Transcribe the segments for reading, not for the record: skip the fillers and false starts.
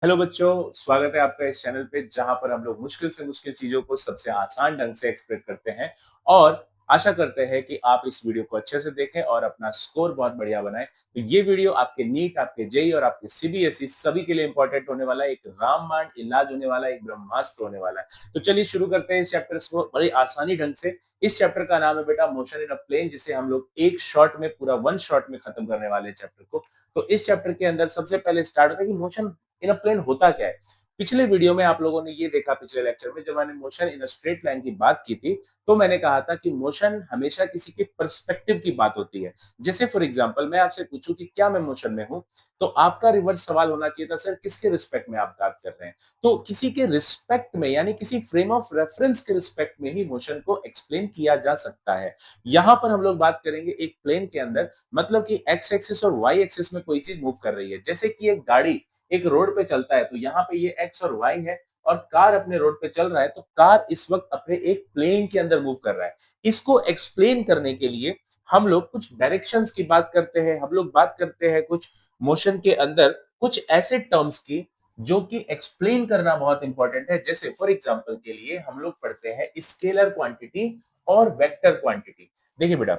Hello बच्चों, स्वागत है आपका इस चैनल पे जहां पर हम लोग मुश्किल से मुश्किल चीजों को सबसे आसान ढंग से एक्सप्लेन करते हैं और आशा करते हैं कि आप इस वीडियो को अच्छे से देखें और अपना स्कोर बहुत बढ़िया बनाएं। तो ये वीडियो आपके नीट, आपके जेई और आपके सीबीएसई सभी के लिए इंपॉर्टेंट होने वाला है। एक रामबाण इलाज होने वाला है, एक ब्रह्मास्त्र होने वाला है। तो चलिए शुरू करते हैं इस चैप्टर को बड़ी आसानी ढंग से। इस चैप्टर का नाम है बेटा मोशन इन अ प्लेन, जिसे हम लोग एक शॉट में, पूरा वन शॉट में खत्म करने वाले हैं चैप्टर को। तो इस चैप्टर के अंदर सबसे पहले स्टार्ट होता है कि मोशन इन अ प्लेन होता क्या है। पिछले वीडियो में आप लोगों ने ये देखा, पिछले लेक्चर में जब मैंने motion in a straight line की बात की थी, तो मैंने कहा था कि मोशन हमेशा किसी के पर्सपेक्टिव की बात होती है। जैसे फॉर एग्जांपल मैं आपसे पूछूं कि क्या मैं मोशन में हूं, तो आपका रिवर्स सवाल होना चाहिए था, सर किसके रिस्पेक्ट में आप बात कर रहे हैं। तो किसी के रिस्पेक्ट में, यानी किसी फ्रेम ऑफ रेफरेंस के रिस्पेक्ट में ही मोशन को एक्सप्लेन किया जा सकता है। यहां पर हम लोग बात करेंगे एक प्लेन के अंदर, मतलब कि एक्स एक्सिस और वाई एक्सिस में कोई चीज मूव कर रही है। जैसे कि एक गाड़ी एक रोड पे चलता है, तो यहाँ पे ये एक्स और वाई है और कार अपने रोड पे चल रहा है, तो कार इस वक्त अपने एक प्लेन के अंदर मूव कर रहा है। इसको एक्सप्लेन करने के लिए हम लोग कुछ डायरेक्शंस की बात करते हैं, हम लोग बात करते हैं कुछ मोशन के अंदर कुछ ऐसे टर्म्स की जो कि एक्सप्लेन करना बहुत इंपॉर्टेंट है। जैसे फॉर एग्जांपल के लिए हम लोग पढ़ते हैं स्केलर क्वांटिटी और वेक्टर क्वांटिटी। देखिए बेटा,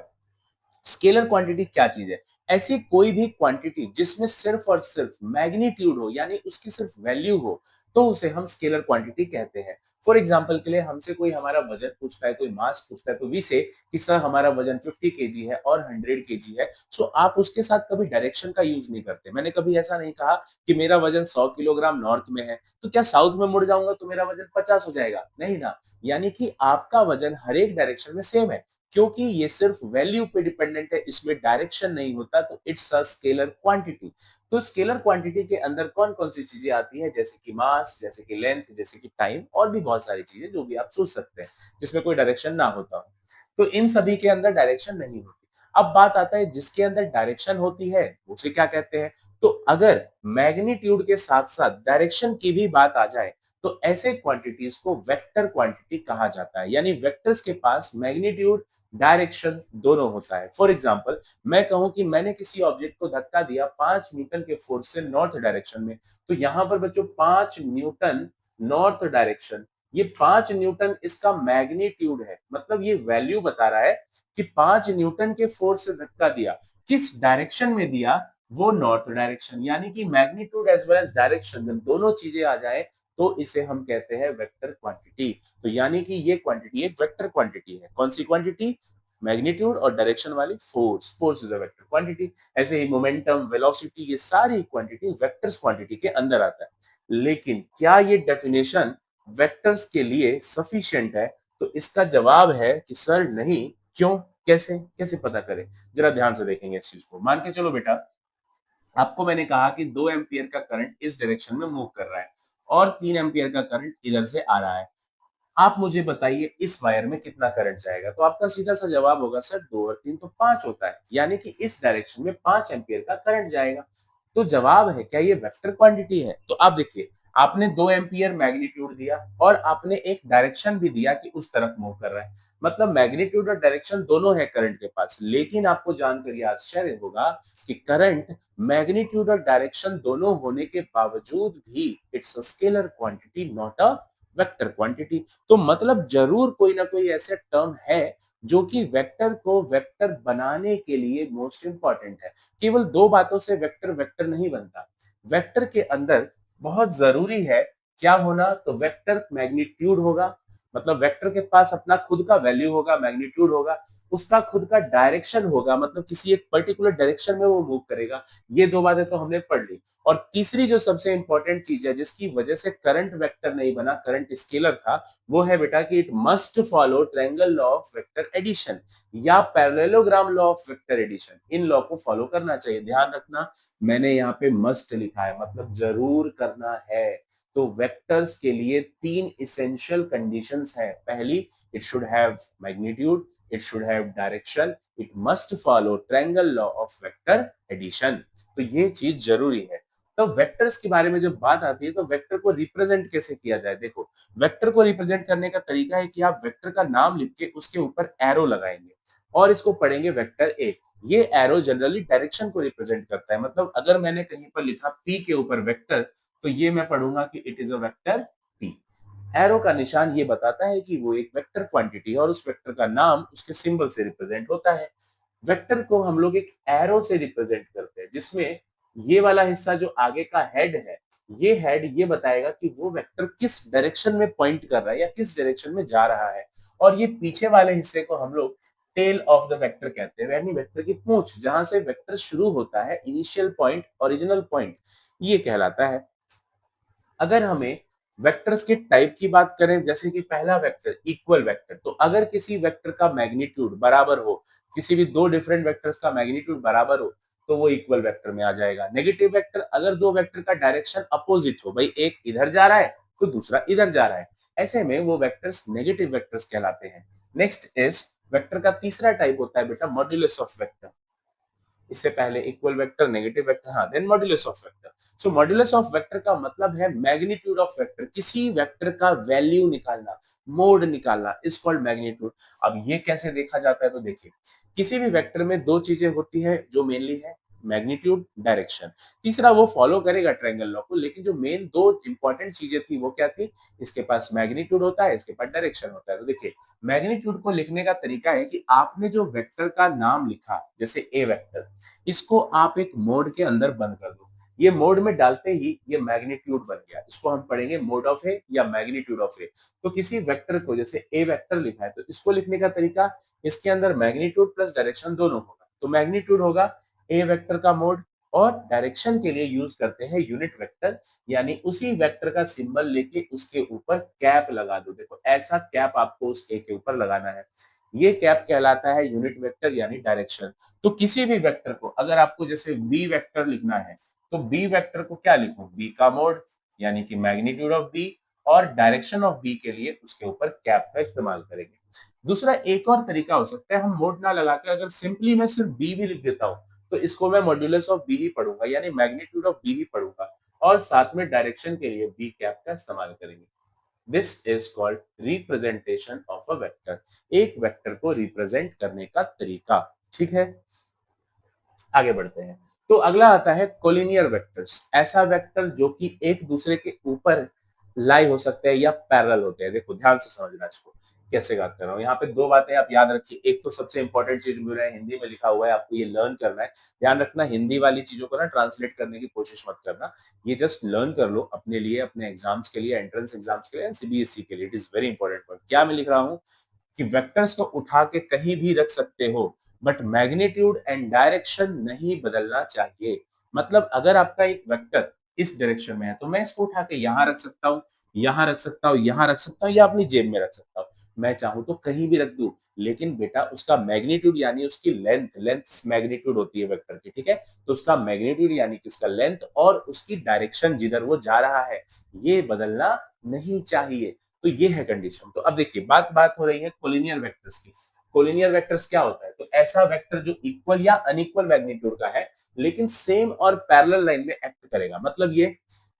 स्केलर क्वांटिटी क्या चीज है? ऐसी कोई भी क्वांटिटी जिसमें सिर्फ और सिर्फ मैग्नीट्यूड हो, यानी उसकी सिर्फ वैल्यू हो, तो उसे हम स्केलर क्वांटिटी कहते हैं। फॉर एग्जांपल के लिए हमसे कोई हमारा वजन पूछता है, कोई मास पूछता है, तो वी से कि सर हमारा वजन 50 केजी है और 100 केजी है। सो आप उसके साथ कभी डायरेक्शन का यूज नहीं करते। मैंने कभी ऐसा नहीं कहा कि मेरा वजन 100 किलोग्राम नॉर्थ में है, तो क्या साउथ में मुड़ जाऊंगा तो मेरा वजन 50 हो जाएगा? नहीं ना। यानी कि आपका वजन हर एक डायरेक्शन में सेम है, क्योंकि ये सिर्फ वैल्यू पे डिपेंडेंट है, इसमें डायरेक्शन नहीं होता, तो इट्स अ स्केलर क्वांटिटी। तो स्केलर क्वांटिटी के अंदर कौन कौन सी चीजें आती हैं? जैसे कि मास, जैसे कि लेंथ, जैसे कि टाइम, और भी बहुत सारी चीजें जो भी आप सोच सकते हैं जिसमें कोई डायरेक्शन ना होता हो। तो इन सभी के अंदर डायरेक्शन नहीं होती। अब बात आता है जिसके अंदर डायरेक्शन होती है उसे क्या कहते हैं। तो अगर मैग्नीट्यूड के साथ साथ डायरेक्शन की भी बात आ जाए, तो ऐसे क्वांटिटीज को वेक्टर क्वांटिटी कहा जाता है। यानी वेक्टर्स के पास मैग्नीट्यूड, डायरेक्शन दोनों होता है। फॉर एग्जाम्पल मैं कहूं कि मैंने किसी ऑब्जेक्ट को धक्का दिया 5 न्यूटन के फोर्स से नॉर्थ डायरेक्शन में, तो यहां पर बच्चों 5 न्यूटन नॉर्थ डायरेक्शन, ये 5 न्यूटन इसका मैग्नीट्यूड है, मतलब ये वैल्यू बता रहा है कि 5 न्यूटन के फोर्स से धक्का दिया, किस डायरेक्शन में दिया, वो नॉर्थ डायरेक्शन। यानी कि magnitude as well as direction जब दोनों चीजें आ जाए, तो इसे हम कहते हैं वेक्टर क्वांटिटी। तो यानी कि ये क्वांटिटी एक वेक्टर क्वांटिटी है। कौन सी क्वांटिटी? मैग्नीट्यूड और डायरेक्शन वाली force. Force is a vector quantity. ऐसे ही मोमेंटम, वेलोसिटी, ये सारी क्वांटिटी वेक्टर्स क्वांटिटी के अंदर आता है। लेकिन क्या ये डेफिनेशन वेक्टर्स के लिए सफिशिएंट है? तो इसका जवाब है कि सर नहीं। क्यों? कैसे कैसे पता करें? जरा ध्यान से देखेंगे इस चीज को। मान के चलो बेटा, आपको मैंने कहा कि 2 एम्पियर का करंट इस डायरेक्शन में मूव कर रहा है और 3 एम्पियर का करंट इधर से आ रहा है। आप मुझे बताइए इस वायर में कितना करंट जाएगा? तो आपका सीधा सा जवाब होगा सर 2 और 3 तो 5 होता है, यानी कि इस डायरेक्शन में 5 एम्पियर का करंट जाएगा। तो जवाब है क्या ये वेक्टर क्वांटिटी है? तो आप देखिए, आपने 2 एम्पियर मैग्नीट्यूड दिया और आपने एक डायरेक्शन भी दिया कि उस तरफ मूव कर रहा है, मतलब मैग्नीट्यूड और डायरेक्शन दोनों है करंट के पास। लेकिन आपको जानकर ये आश्चर्य होगा कि करंट मैग्नीट्यूड और डायरेक्शन दोनों होने के बावजूद भी it's a scalar quantity, not a vector quantity. तो मतलब जरूर कोई ना कोई ऐसे टर्म है जो कि वेक्टर को वेक्टर बनाने के लिए मोस्ट इंपॉर्टेंट है। केवल दो बातों से वेक्टर वेक्टर नहीं बनता। वेक्टर के अंदर बहुत जरूरी है क्या होना? तो वेक्टर मैग्नीट्यूड होगा, मतलब वेक्टर के पास अपना खुद का वैल्यू होगा, मैग्नीट्यूड होगा, उसका खुद का डायरेक्शन होगा, मतलब किसी एक पर्टिकुलर डायरेक्शन में वो मूव करेगा। ये दो बातें तो हमने पढ़ ली। और तीसरी जो सबसे इंपॉर्टेंट चीज है जिसकी वजह से करंट वेक्टर नहीं बना, करंट स्केलर था, वो है बेटा कि it must follow triangle law of vector addition या parallelogram law of vector addition. इन लॉ को फॉलो करना चाहिए। ध्यान रखना, मैंने यहाँ पे मस्ट लिखा है, मतलब जरूर करना है। तो वेक्टर्स के लिए तीन इसेंशियल कंडीशंस हैं। पहली, it should have magnitude, it should have direction, it must follow triangle law of vector addition. तो ये चीज जरूरी है। तो वेक्टर्स के बारे में जब बात आती है, तो वेक्टर को रिप्रेजेंट कैसे किया जाए? देखो, वेक्टर को रिप्रेजेंट करने का तरीका है कि आप वेक्टर का नाम लिख के उसके ऊपर एरो लगाएंगे और इसको पढ़ेंगे वेक्टर ए। ये एरो जनरली डायरेक्शन को रिप्रेजेंट करता है। मतलब अगर मैंने कहीं पर लिखा पी के ऊपर वेक्टर, तो ये मैं पढ़ूंगा कि it is a vector T. Arrow का निशान ये बताता है कि वो एक वेक्टर क्वांटिटी है और उस वेक्टर का नाम उसके सिंबल से रिप्रेजेंट होता है। वेक्टर को हम लोग एक एरो से रिप्रेजेंट करते हैं, जिसमें ये वाला हिस्सा जो आगे का हेड है, ये हेड ये बताएगा कि वो वेक्टर किस डायरेक्शन में पॉइंट कर रहा है या किस डायरेक्शन में जा रहा है। और ये पीछे वाले हिस्से को हम लोग टेल ऑफ द वेक्टर कहते हैं, यानी वेक्टर की पूंछ, जहां से वेक्टर शुरू होता है, इनिशियल पॉइंट, ओरिजिनल पॉइंट, ये कहलाता है। अगर हमें वेक्टर्स के टाइप की बात करें, जैसे कि पहला वेक्टर इक्वल वेक्टर, तो अगर किसी वेक्टर का मैग्नीट्यूड बराबर हो, किसी भी दो डिफरेंट वेक्टर्स का मैग्नीट्यूड बराबर हो, तो वो इक्वल वेक्टर में आ जाएगा। नेगेटिव वेक्टर, अगर दो वेक्टर का डायरेक्शन अपोजिट हो, भाई एक इधर जा रहा है तो दूसरा इधर जा रहा है, ऐसे में वो वेक्टर्स नेगेटिव वेक्टर्स कहलाते हैं। नेक्स्ट इज वेक्टर का तीसरा टाइप होता है बेटा मॉड्यूलस ऑफ वेक्टर। इससे पहले इक्वल वेक्टर, नेगेटिव वेक्टर, हाँ, then modulus of vector. So modulus of vector का मतलब है मैग्नीट्यूड ऑफ वेक्टर, किसी वेक्टर का वैल्यू निकालना, मोड निकालना, इज कॉल्ड मैग्नीट्यूड। अब ये कैसे देखा जाता है, तो देखिए, किसी भी वेक्टर में दो चीजें होती है जो मेनली है, मैग्नीट्यूड, डायरेक्शन। तीसरा वो फॉलो करेगा ट्रायंगल लॉ को, लेकिन जो मेन दो इंपॉर्टेंट चीजें थी वो क्या थी, इसके पास मैग्नीट्यूड होता है, इसके पास डायरेक्शन होता है। तो देखिए, मैग्नीट्यूड को लिखने का तरीका है कि आपने जो वेक्टर का नाम लिखा, जैसे ए वेक्टर, इसको आप एक मोड के अंदर बंद कर दो। ये मोड में डालते ही ये मैग्नीट्यूड बन गया, इसको हम पढ़ेंगे मोड ऑफ ए या मैग्नीट्यूड ऑफ ए। तो किसी वेक्टर को, जैसे ए वेक्टर लिखा है, तो इसको लिखने का तरीका, इसके अंदर मैग्नीट्यूड प्लस डायरेक्शन दोनों होगा। तो मैग्नीट्यूड होगा ए वेक्टर का मोड, और डायरेक्शन के लिए यूज करते हैं यूनिट वेक्टर, यानी उसी वेक्टर का सिंबल लेके उसके ऊपर कैप लगा दो। देखो, ऐसा कैप आपको उस ए के ऊपर लगाना है, ये कैप कहलाता है यूनिट वेक्टर यानी डायरेक्शन। तो किसी भी वेक्टर को अगर आपको जैसे बी वेक्टर लिखना है, तो बी वेक्टर को क्या लिखूं, बी का मोड यानी कि मैग्नीट्यूड ऑफ बी, और डायरेक्शन ऑफ बी के लिए उसके ऊपर कैप का इस्तेमाल करेंगे। दूसरा एक और तरीका हो सकता है, हम मोड ना लगा के अगर सिंपली मैं सिर्फ बी भी लिख देता हूं, तो इसको मैं मॉड्यूलस ऑफ बी ही पढ़ूंगा, यानी मैग्नीट्यूड ऑफ बी ही पढ़ूंगा, और साथ में डायरेक्शन के लिए बी कैप का इस्तेमाल करेंगे। This is called representation of a vector, एक वेक्टर को रिप्रेजेंट करने का तरीका। ठीक है, आगे बढ़ते हैं। तो अगला आता है कोलिनियर वेक्टर्स, ऐसा वेक्टर जो कि एक दूसरे के ऊपर लाई हो सकते हैं या पैरेलल होते हैं। देखो ध्यान से समझना इसको, कैसे बात कर रहा हूँ। यहाँ पे दो बातें आप याद रखिए। एक तो सबसे इंपॉर्टेंट चीज मेरा हिंदी में लिखा हुआ है, आपको ये लर्न करना है। ध्यान रखना, हिंदी वाली चीजों को ना ट्रांसलेट करने की कोशिश मत करना, ये जस्ट लर्न कर लो अपने लिए, अपने एग्जाम्स के लिए, एंट्रेंस एग्जाम्स के लिए, सीबीएसई के लिए। It is very important point. क्या मैं लिख रहा हूँ कि वेक्टर्स को उठा के कहीं भी रख सकते हो, बट मैग्नीट्यूड एंड डायरेक्शन नहीं बदलना चाहिए। मतलब अगर आपका एक वेक्टर इस डायरेक्शन में है, तो मैं इसको उठा के यहाँ रख सकता हूँ, यहाँ रख सकता हूँ, यहाँ रख सकता हूँ, या अपनी जेब में रख सकता हूँ, मैं चाहूँ तो कहीं भी रख दूं। लेकिन बेटा उसका मैग्नीट्यूड यानी उसकी लेंथ, लेंथ मैग्नीट्यूड होती है वेक्टर की, ठीक है, तो उसका मैग्नीट्यूड यानी कि उसका लेंथ और उसकी डायरेक्शन जिधर वो जा रहा है, ये बदलना नहीं चाहिए। तो ये है कंडीशन। तो अब देखिए, बात बात हो रही है कोलिनियर वेक्टर्स की। कोलिनियर वेक्टर्स क्या होता है, तो ऐसा वेक्टर जो इक्वल या अनइक्वल मैग्नीट्यूड का है, लेकिन सेम और पैरेलल लाइन में एक्ट करेगा। मतलब ये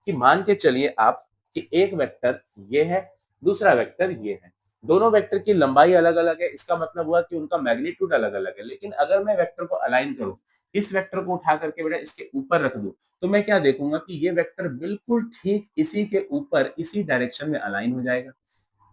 कि मान के चलिए आप कि एक वेक्टर ये है, दूसरा वेक्टर ये है, दोनों वेक्टर की लंबाई अलग अलग है, इसका मतलब हुआ कि उनका मैग्नीट्यूड अलग अलग है। लेकिन अगर मैं वेक्टर को अलाइन करूं, इस वेक्टर को उठा करके बेटा इसके ऊपर रख दूं, तो मैं क्या देखूंगा कि ये वेक्टर बिल्कुल ठीक इसी के ऊपर, इसी डायरेक्शन में अलाइन हो जाएगा,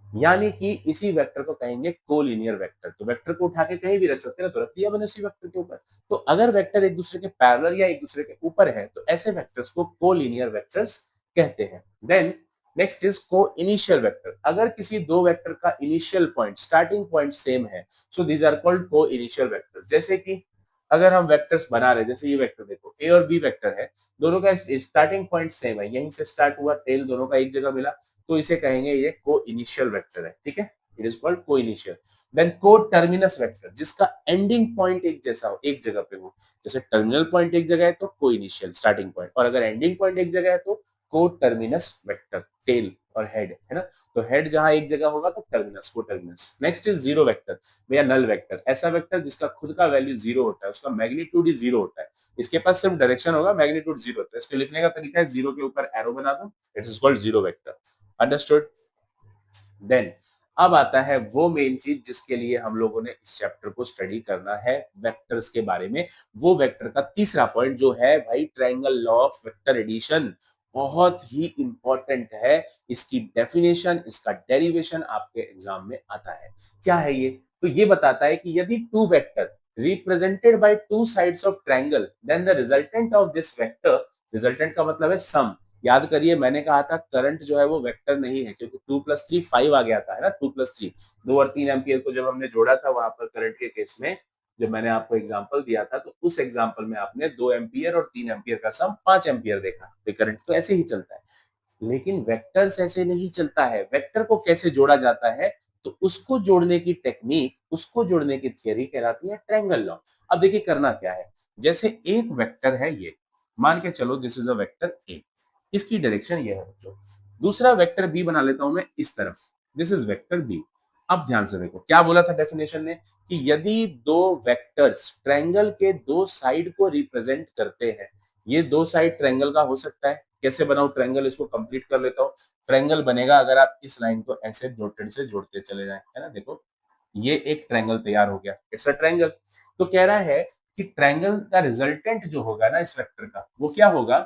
यानी कि इसी वेक्टर को कहेंगे कोलिनियर वेक्टर। तो वेक्टर को उठा के कहीं भी रख सकते हैं, तो रख दिया मैंने उसी वेक्टर के ऊपर। तो अगर वेक्टर एक दूसरे के पैरेलल या एक दूसरे के ऊपर है, तो ऐसे वेक्टर्स को कोलिनियर वेक्टर्स कहते हैं। देन नेक्स्ट इज को इनिशियल वेक्टर। अगर किसी दो वेक्टर का initial point, starting point same है, सो दीज आर कॉल्ड को इनिशियल वेक्टर। जैसे कि अगर हम वेक्टर्स बना रहे, जैसे ये वेक्टर देखो, ए और बी वेक्टर है, दोनों का स्टार्टिंग पॉइंट सेम है, यहीं से स्टार्ट हुआ, टेल दोनों का एक जगह मिला, तो इसे कहेंगे ये को इनिशियल वेक्टर है। ठीक है, इट इज कॉल्ड को इनिशियल। देन को टर्मिनस वेक्टर, जिसका एंडिंग पॉइंट एक जैसा हो, एक जगह पे हो, जैसे टर्मिनल पॉइंट एक जगह है तो को इनिशियल स्टार्टिंग पॉइंट, और अगर एंडिंग पॉइंट एक जगह है तो को टर्मिनस वेक्टर, टेल और हेड है ना। तो हेड जहां एक जगह होगा तो टर्मिनस, को terminus. Next is zero vector, भैया नल वेक्टर, ऐसा वेक्टर जिसका खुद का वैल्यू जीरो होता है, उसका मैग्नीट्यूड ही जीरो होता है, इसके पास सिर्फ डायरेक्शन होगा, मैग्नीट्यूड जीरो होता है। इसको लिखने का तरीका है, जीरो के ऊपर एरो बना दो, it is called zero vector. Understood. Then अब आता है वो मेन चीज जिसके लिए हम लोगों ने इस चैप्टर को स्टडी करना है, वेक्टर्स के बारे में। वो वेक्टर का तीसरा पॉइंट जो है भाई, triangle law of vector addition. बहुत ही इंपॉर्टेंट है। इसकी डेफिनेशन, इसका डेरिवेशन आपके एग्जाम में आता है। क्या है ये? तो ये बताता है कि यदि two vector represented by two sides of triangle, then the resultant of this vector, resultant का मतलब है सम। याद करिए मैंने कहा था करंट जो है वो वेक्टर नहीं है, क्योंकि 2 + 3 5 आ गया था, है ना। 2 + 3 2 और 3 एम्पियर को जब हमने जोड़ा था वहां पर करंट के केस में, जब मैंने आपको एग्जांपल दिया था, तो उस एग्जांपल में आपने 2 एम्पियर और 3 एम्पियर का सम 5 एम्पियर देखा। तो करंट तो ऐसे ही चलता है, लेकिन वेक्टर्स ऐसे नहीं चलता है। वेक्टर को कैसे जोड़ा जाता है? तो उसको जोड़ने की टेक्निक, उसको जोड़ने की थियरी कहलाती है ट्रायंगल लॉ। अब देखिए करना क्या है, जैसे एक वेक्टर है ये, मान के चलो this is a vector A, इसकी डायरेक्शन ये है बच्चों। दूसरा वेक्टर बी बना लेता हूं मैं इस तरफ, दिस इज वेक्टर बी। अब ध्यान से देखो क्या बोला था डेफिनेशन ने, कि यदि दो वेक्टर्स ट्रायंगल के दो साइड को रिप्रेजेंट करते हैं, ये दो साइड ट्रायंगल का हो सकता है। कैसे बनाऊं ट्रायंगल, इसको कंप्लीट कर लेता हूं। ट्रायंगल बनेगा अगर आप इस लाइन को ऐसे जोड़ते से जोड़ते चले जाएं, है ना। देखो ये एक ट्रायंगल तैयार हो गया, इट्स अ ट्रायंगल। तो कह रहा है कि ट्रायंगल का रिजल्टेंट जो होगा ना इस वेक्टर का, वो क्या होगा?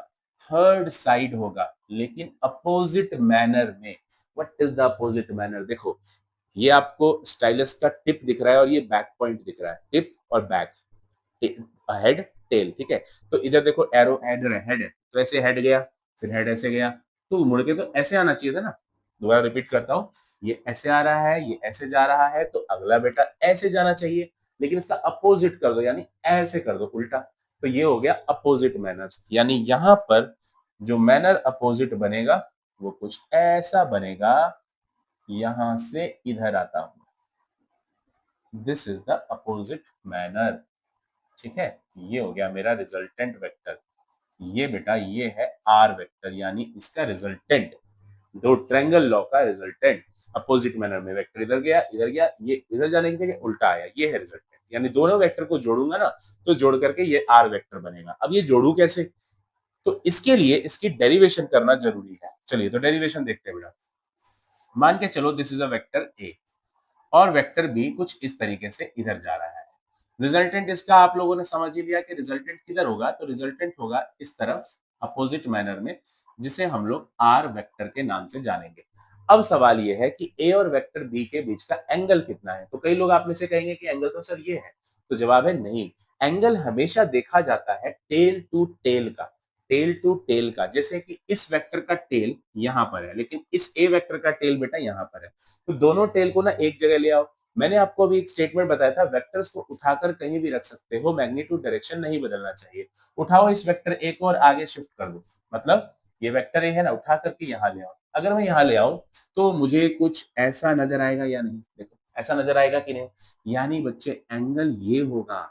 थर्ड साइड होगा, लेकिन अपोजिट मैनर में। What is the opposite manner? देखो ये आपको स्टाइलस का टिप दिख रहा है और ये बैक पॉइंट दिख रहा है, टिप और बैक, हेड टेल, ठीक है। तो इधर देखो एरो हेड है, हेड है तो ऐसे हेड गया, फिर हेड ऐसे गया, तो मुड़ के तो ऐसे आना चाहिए था ना। दोबारा रिपीट करता हूँ, ये ऐसे आ रहा है, ये ऐसे जा रहा है, तो अगला बेटा ऐसे जाना चाहिए, लेकिन इसका अपोजिट कर दो, यानी ऐसे कर दो उल्टा। तो ये हो गया अपोजिट मैनर, यानी यहां पर जो मैनर अपोजिट बनेगा वो कुछ ऐसा बनेगा, यहां से इधर आता हूं, this is the opposite manner, ठीक है। ये हो गया मेरा रिजल्टेंट वेक्टर। ये बेटा ये है आर वेक्टर, यानी इसका रिजल्टेंट, दो ट्रायंगल लॉ का रिजल्टेंट। अपोजिट मैनर में वेक्टर इधर गया, इधर गया, ये इधर जाने की जगह उल्टा आया, ये है रिजल्टेंट। यानी दोनों वेक्टर को जोड़ूंगा ना, तो जोड़ करके ये आर वेक्टर बनेगा। अब ये जोड़ू कैसे? तो इसके लिए इसकी डेरिवेशन करना जरूरी है। चलिए तो डेरिवेशन देखते हैं बेटा। मान के चलो this is a vector A और वेक्टर बी कुछ इस तरीके से इधर जा रहा है। रिजल्टेंट इसका आप लोगों ने समझ ही लिया कि रिजल्टेंट किधर होगा, तो रिजल्टेंट होगा इस तरफ अपोजिट मैनर में, जिसे हम लोग आर वेक्टर के नाम से जानेंगे। अब सवाल यह है कि ए और वेक्टर बी के बीच का एंगल कितना है। तो कई लोग आप में से कहेंगे कि एंगल तो सर ये है, तो जवाब है नहीं। एंगल हमेशा देखा जाता है टेल टू टेल का, टेल टू टेल का। जैसे कि इस वेक्टर का टेल यहां पर है, लेकिन इस ए वेक्टर का टेल बेटा यहां पर है, तो दोनों टेल को ना एक जगह ले आओ। मैंने आपको अभी एक स्टेटमेंट बताया था, वेक्टर्स को उठाकर कहीं भी रख सकते हो, मैग्नीट्यूड डायरेक्शन नहीं बदलना चाहिए। उठाओ इस वेक्टर ए को और आगे शिफ्ट कर दो, मतलब ये वेक्टर ए है ना, उठा करके यहाँ ले आओ। अगर मैं यहाँ ले आऊं तो मुझे कुछ ऐसा नजर आएगा या नहीं? देखो ऐसा नजर आएगा कि नहीं? यानी बच्चे एंगल ये होगा,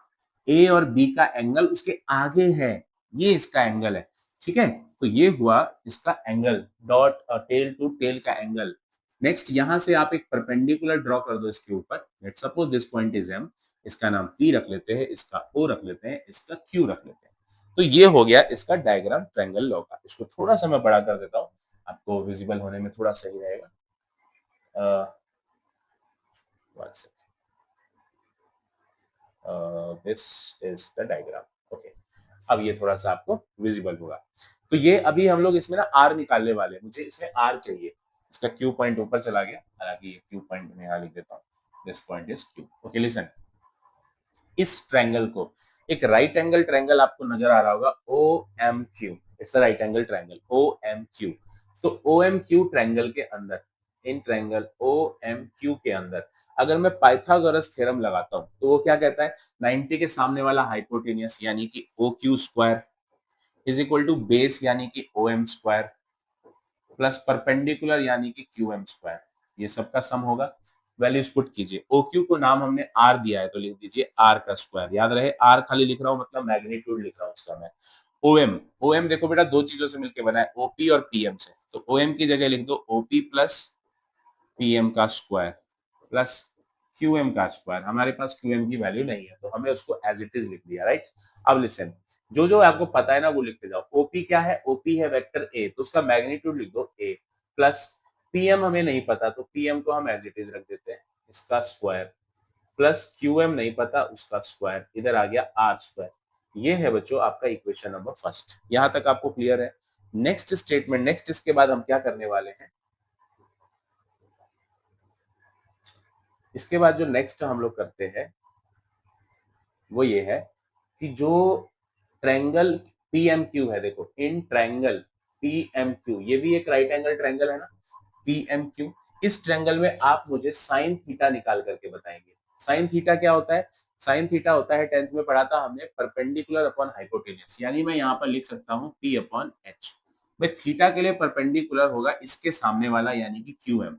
ए और बी का एंगल उसके आगे है, ये इसका एंगल है, ठीक है। तो ये हुआ इसका angle, dot tail to tail का एंगल। नेक्स्ट यहां से आप एक परपेंडिकुलर ड्रॉ कर दो इसके ऊपर। Let suppose this point is M, इसका नाम पी रख लेते हैं, इसका ओ रख लेते हैं, इसका क्यू रख लेते हैं। तो ये हो गया इसका डायग्राम ट्रायंगल लॉ का। इसको थोड़ा सा मैं बड़ा कर देता हूँ, आपको विजिबल होने में थोड़ा सही रहेगा। This is the diagram, okay. अब ये थोड़ा सा आपको विजिबल होगा। तो ये अभी हम लोग इसमें ना आर निकालने वाले हैं, मुझे इसमें आर चाहिए। इसका क्यू पॉइंट ऊपर चला गया, हालांकि ये क्यू पॉइंट में यहाँ लिख देता हूँ, this point is Q. Okay listen, इस ट्रायंगल को, एक राइट एंगल ट्रायंगल आपको नजर आ रहा होगा, O M Q, it's a right angle triangle O M Q. तो ओ एम क्यू ट्रायंगल के अंदर, in triangle O M Q के अंदर अगर मैं पाइथागोरस थ्योरम लगाता हूं, तो वो क्या कहता है, 90 के सामने वाला हाइपोटेनियस यानी कि O Q square is equal to base यानी कि O M square plus perpendicular यानी कि क्यू एम स्क्वायर, ये सबका सम होगा। वैल्यूज पुट कीजिए। ओ क्यू को नाम हमने आर दिया है, तो लिख दीजिए आर का स्क्वायर। याद रहे आर खाली लिख रहा हूं मतलब मैग्नीट्यूड लिख रहा हूं उसका मैं। ओएम, ओएम देखो बेटा दो चीजों से मिलकर बना है, ओपी और पीएम से। तो ओएम की जगह लिख दो ओपी प्लस पीएम का स्क्वायर प्लस क्यूएम का स्क्वायर। हमारे पास क्यूएम की वैल्यू नहीं है, तो हमें उसको एज इट इज लिख दिया, राइट। अब लिसन, जो जो आपको पता है ना वो लिखते जाओ। ओपी क्या है? ओपी है वेक्टर ए, तो उसका मैग्नीट्यूड लिख दो ए, प्लस पीएम हमें नहीं पता, तो पीएम को हम एज इट इज रख देते हैं, इसका स्क्वायर, प्लस क्यूएम नहीं पता, उसका स्क्वायर, इधर आ गया आर स्क्वायर। ये है बच्चों आपका इक्वेशन नंबर फर्स्ट। यहां तक आपको क्लियर है? नेक्स्ट स्टेटमेंट, नेक्स्ट इसके बाद हम क्या करने वाले हैं, इसके बाद जो नेक्स्ट हम लोग करते हैं वो ये है कि जो ट्रायंगल पीएमक्यू है, देखो इन ट्रायंगल पीएमक्यू, ये भी एक राइट एंगल ट्रायंगल है ना पीएमक्यू, इस ट्रायंगल में आप मुझे साइन थीटा निकाल करके बताएंगे। साइन थीटा क्या होता है? साइन थीटा होता है, 10th में पढ़ा था हमने, परपेंडिकुलर अपॉन हाइपोटेन्यूज, यानी मैं यहाँ पर लिख सकता हूँ पी अपॉन एच। भाई थीटा के लिए परपेंडिकुलर होगा इसके सामने वाला यानी कि क्यूएम,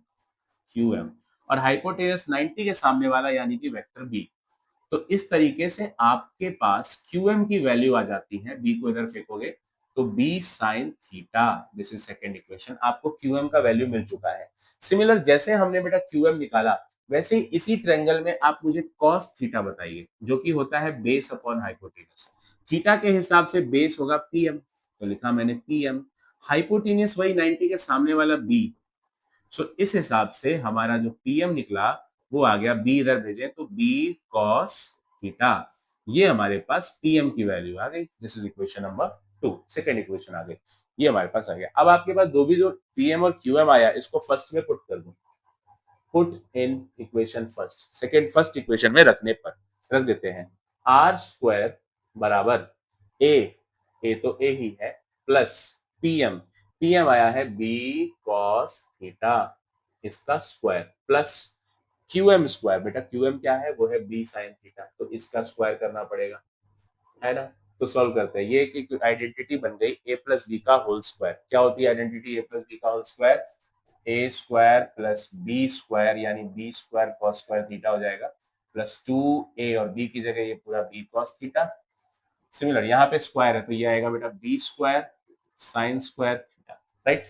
क्यूएम, और हाइपोटेन्यूज 90 के सामने वाला यानी कि वेक्टर बी। तो इस तरीके से आपके पास QM की वैल्यू आ जाती है, बी को इधर फेंकोगे तो B sine theta, this is second equation, आपको QM का वैल्यू मिल चुका है। सिमिलर जैसे हमने बेटा QM निकाला, वैसे ही इसी ट्रायंगल में आप मुझे cos थीटा बताइए, जो कि होता है बेस अपॉन हाइपोटेन्यूज। थीटा के हिसाब से बेस होगा PM, तो लिखा मैंने PM, हाइपोटेन्यूज वही 90 के सामने वाला B। सो इस हिसाब से हमारा जो पीएम निकला वो आ गया, बी इधर भेजे तो बी कॉस थीटा, ये हमारे पास पीएम की वैल्यू आ गई। This is equation number 2, second equation आ गई, ये हमारे पास आ गया। अब आपके पास दो भी जो पीएम और क्यूएम आया, इसको फर्स्ट में पुट कर दूं, put in equation first, second first equation में रखने पर रख देते हैं, आर स्क्वायर बराबर ए, ए तो ए ही है, प्लस पीएम, पीएम आया है बी कॉस थीटा, इसका स्क्वायर, प्लस क्यूएम स्क्वायर, बेटा क्यूएम क्या है, वो है बी साइन थीटा, तो इसका स्क्वायर करना पड़ेगा, है ना। तो सॉल्व करते हैं, ये एक आइडेंटिटी बन गई ए प्लस बी का होल स्क्वायर। क्या होती है आइडेंटिटी ए प्लस बी का whole square? A square plus B square, यानी B square cos square theta हो जाएगा, प्लस 2a, और b की जगह ये पूरा b कॉस थीटा। सिमिलर यहाँ पे स्क्वायर है तो ये आएगा बेटा B square sine square theta, right.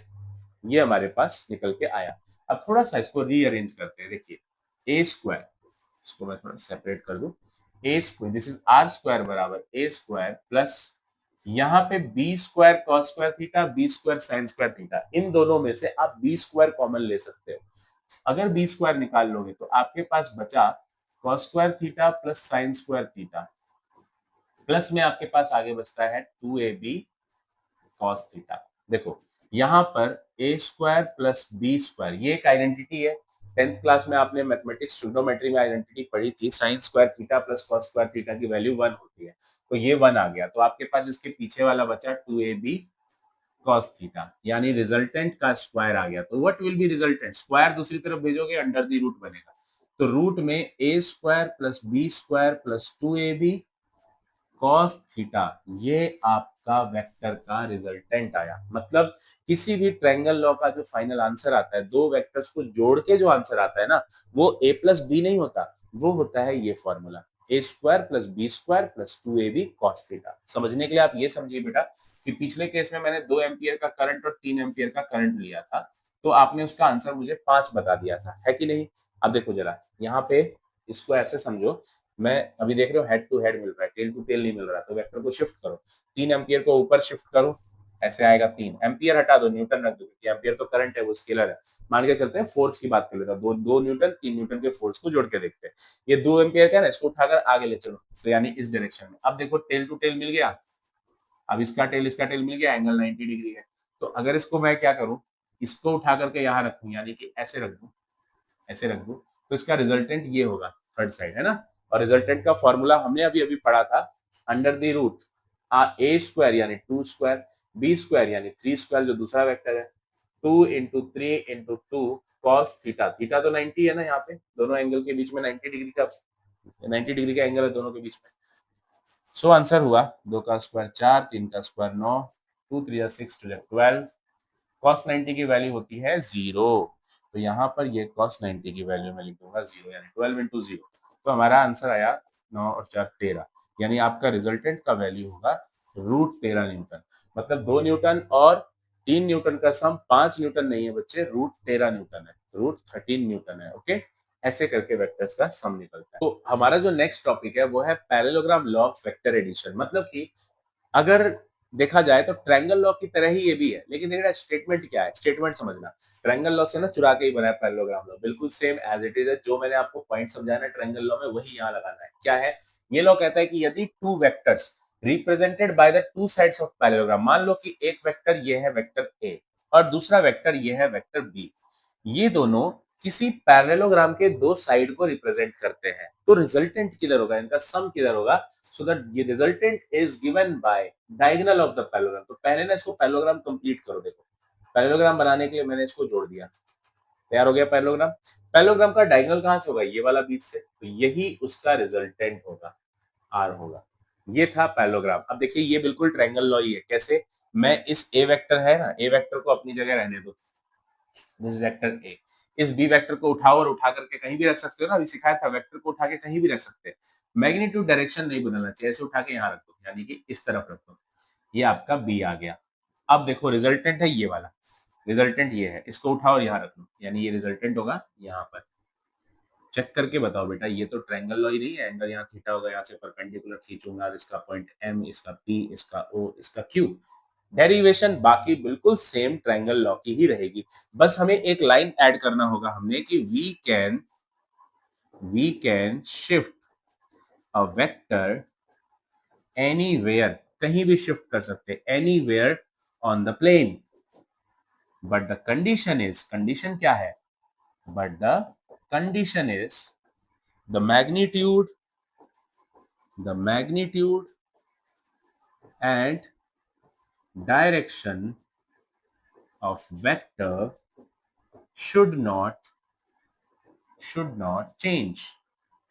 ये हमारे पास निकल के आया। अब थोड़ा सा इसको रीअरेंज करते हैं, देखिए ए स्क्वायर, इसको मैं थोड़ा सेपरेट कर दूं, a square, this is r square बराबर ए स्क्वायर प्लस यहाँ पे b square cos square theta, b square sine square theta, इन दोनों में से आप बी स्क्वायर कॉमन ले सकते हो। अगर बी स्क्वायर निकाल लोगे तो आपके पास बचा cos square theta plus sign square theta, plus में आपके पास आगे बचता है 2ab कॉस थीटा। देखो यहाँ पर ए स्क्वायर प्लस बी स्क्वायर, ये एक आइडेंटिटी है, 10th क्लास में आपने मैथमेटिक्स ट्रिग्नोमेट्री में आइडेंटिटी पढ़ी थी, sign square theta plus cos square theta की वैल्यू 1 होती है, तो ये 1 आ गया, तो आपके पास इसके पीछे वाला बचा 2ab cos थीटा, यानी रिजल्टेंट का स्क्वायर आ गया। तो what will be resultant, square दूसरी तरफ भेजोगे अंडर द रूट बनेगा, तो रूट में a square plus B square plus 2ab cos theta, ये आपका वेक्टर का रिजल्टेंट आया। मतलब किसी भी ट्रायंगल लॉ का जो फाइनल आंसर आता है, दो वेक्टर्स को जोड़ के जो आंसर आता है ना, वो a प्लस बी नहीं होता, वो होता है ये formula, a square plus B square plus 2ab cos theta. समझने के लिए आप ये समझिए बेटा कि पिछले केस में मैंने 2 एम्पियर का करंट और 3 एम्पियर का करंट लिया था, तो आपने उसका आंसर मुझे 5 बता दिया था, है कि नहीं। अब देखो जरा यहाँ पे, इसको ऐसे समझो, मैं अभी देख रहे हो हेड टू हेड मिल रहा है, टेल टू टेल नहीं मिल रहा, तो वेक्टर को शिफ्ट करो, 3 एम्पियर को ऊपर शिफ्ट करो, ऐसे आएगा 3 एम्पियर, हटा दो न्यूटन रख दो, क्योंकि एम्पियर तो करंट है, वो स्केलर है। मान के चलते हैं फोर्स की बात कर लेता, दो न्यूटन 3 न्यूटन के फोर्स को जोड़ के देखते हैं। ये 2 एम्पियर का है ना, इसको उठाकर आगे ले चलो, तो यानी इस डायरेक्शन में। अब देखो टेल टू टेल मिल गया, अब इसका टेल मिल गया, एंगल 90 डिग्री है। तो अगर इसको मैं क्या करूं, इसको उठा करके यहाँ रखूं, यानी कि ऐसे रख दूं, ऐसे रख दूं, तो इसका रिजल्टेंट ये होगा, थर्ड साइड है ना। और रिजल्टेंट का फॉर्मूला हमने अभी अभी पढ़ा था, under the root A square यानी 2 स्क्वायर, बी स्क्वायर यानी 3 स्क्वायर जो दूसरा वेक्टर है, 2 into 3 into 2 cos theta, theta तो 90 है ना, यहाँ पे दोनों एंगल के बीच में 90 डिग्री का एंगल है दोनों के बीच में। सो आंसर हुआ 2 का स्क्वायर 4, 3 का स्क्वायर 9, 2 3 6 2 12, cos 90 की वैल्यू होती है 0। तो यहाँ पर ये cos 90 की वैल्यू में लिख दूंगा 0, यानी 12 इंटू 0, तो हमारा आंसर आया 9 और 4 13, यानी आपका रिजल्टेंट का वैल्यू होगा रूट 13 न्यूटन। मतलब 2 न्यूटन और 3 न्यूटन का सम 5 न्यूटन नहीं है बच्चे, रूट 13 न्यूटन है, रूट 13 न्यूटन है। ओके, ऐसे करके वेक्टर्स का सम निकलता है। तो हमारा जो नेक्स्ट टॉपिक है वो है parallelogram law of vector addition. मतलब कि अगर देखा जाए तो ट्रायंगल लॉ की तरह ही ये भी है, लेकिन देखना स्टेटमेंट क्या है, स्टेटमेंट समझना। ट्रायंगल लॉ से ना चुरा के ही बना है पैरेललोग्राम लॉ, बिल्कुल सेम एज इट इज है, जो मैंने आपको पॉइंट समझाया ना ट्रायंगल लॉ में, वही यहाँ लगाना है। क्या है, ये लॉ कहता है कि यदि two vectors represented by the two sides of parallelogram. मान लो कि एक वेक्टर ये है वेक्टर ए और दूसरा वेक्टर ये है वेक्टर बी, ये दोनों किसी पैरेललोग्राम के दो साइड को रिप्रेजेंट करते हैं, तो रिजल्टेंट किधर होगा, इनका सम किधर होगा, सो दैट ये resultant is given by diagonal of the parallelogram. तो पहले ना इसको पैरेललोग्राम कंप्लीट करो। देखो पैरेललोग्राम बनाने के लिए मैंने इसको जोड़ दिया, तैयार हो गया पैरेललोग्राम। पैरेललोग्राम का डायगोनल कहां से होगा, ये वाला बीच से, तो यही उसका रिजल्टेंट होगा, आर होगा। ये था पैरेललोग्राम। अब देखिए ये बिल्कुल ट्रायंगल लॉ ही है। कैसे, मैं इस ए वेक्टर है ना, ए वेक्टर को अपनी जगह रहने दो, दिस इज वेक्टर ए। इस बी वेक्टर को उठाओ और उठा करके कहीं भी रख सकते हो ना, अभी सिखाया था, वेक्टर को उठा के कहीं भी रख सकते हैं। मैग्नीट्यूड डायरेक्शन नहीं बदलना चाहिए, ऐसे उठा के यहाँ रख दो, यानी कि इस तरफ रख दो, ये आपका बी आ गया। अब देखो रिजल्टेंट है ये वाला, रिजल्टेंट ये है, इसको उठाओ और यहाँ रख लो, यानी ये रिजल्टेंट होगा यहाँ पर। चेक करके बताओ बेटा, ये तो ट्रायंगल लॉ ही नहीं है। एंगल यहाँ थीटा होगा, यहाँ से परपेंडिकुलर खींचूंगा, इसका पॉइंट एम, इसका पी, इसका ओ, इसका क्यू। डेरिवेशन बाकी बिल्कुल सेम ट्रायंगल लॉ की ही रहेगी, बस हमें एक लाइन ऐड करना होगा हमने कि we can shift a vector anywhere, कहीं भी शिफ्ट कर सकते हैं, anywhere on the plane, but the condition is, condition क्या है, but the condition is the magnitude and direction of vector should not change।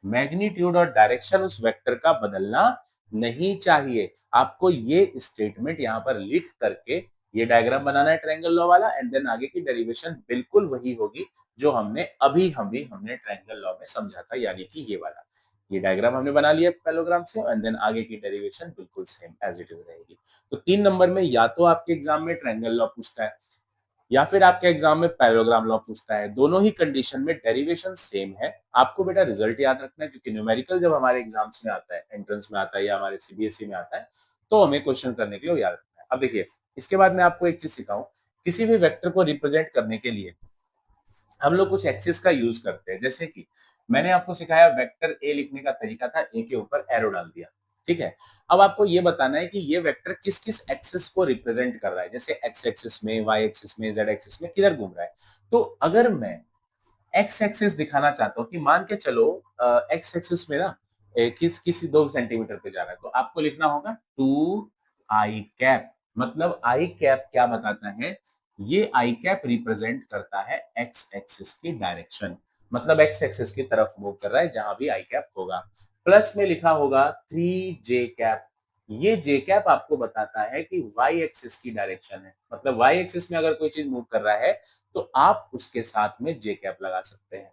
Magnitude और डायरेक्शन उस vector का बदलना नहीं चाहिए। आपको ये स्टेटमेंट यहाँ पर लिख करके ये डायग्राम बनाना है ट्रायंगल लॉ वाला, एंड देन आगे की डेरिवेशन बिल्कुल वही होगी जो हमने हमने ट्रायंगल लॉ में समझा था, यानी कि ये वाला। ये डायग्राम हमने बना लिया पैरेललोग्राम से, एंड देन आगे की डेरिवेशन बिल्कुल सेम एज इट इज रहेगी। तो 3 नंबर में या तो आपके एग्जाम में ट्रायंगल लॉ पूछता है या फिर आपके एग्जाम में पैरेललोग्राम लॉ पूछता है। दोनों ही कंडीशन में डेरिवेशन सेम है। आपको बेटा रिजल्ट याद रखना है, क्योंकि न्यूमेरिकल जब हमारे एग्जाम्स में आता है, एंट्रेंस में आता है या हमारे सीबीएसई में आता है, तो हमें क्वेश्चन करने के लिए याद रखना है। अब देखिए इसके बाद मैं आपको एक चीज सिखाऊं, किसी भी वेक्टर को रिप्रेजेंट करने के लिए हम लोग कुछ एक्सिस का यूज करते हैं। जैसे कि मैंने आपको सिखाया वेक्टर ए लिखने का तरीका था, ए के ऊपर एरो डाल दिया, ठीक है। अब आपको ये बताना है कि ये वेक्टर किस किस एक्सिस को रिप्रेजेंट कर रहा है, जैसे एक्स एक्सिस में, वाई एक्सिस में, जेड एक्सिस में, किधर घूम रहा है। तो अगर मैं एक्स एक्सिस दिखाना चाहता हूँ कि मान के चलो एक्स एक्सिस में ना किसी 2 सेंटीमीटर पे जा रहा है, तो आपको लिखना होगा 2 i कैप। मतलब आई कैप क्या बताता है, ये आई कैप रिप्रेजेंट करता है एक्स एक्सिस की डायरेक्शन, मतलब एक्स एक्सिस की तरफ मूव कर रहा है जहां भी आई कैप होगा। प्लस में लिखा होगा 3j कैप, ये जे कैप आपको बताता है कि वाई एक्सिस की डायरेक्शन है, मतलब वाई एक्सिस में अगर कोई चीज मूव कर रहा है तो आप उसके साथ में जे कैप लगा सकते हैं।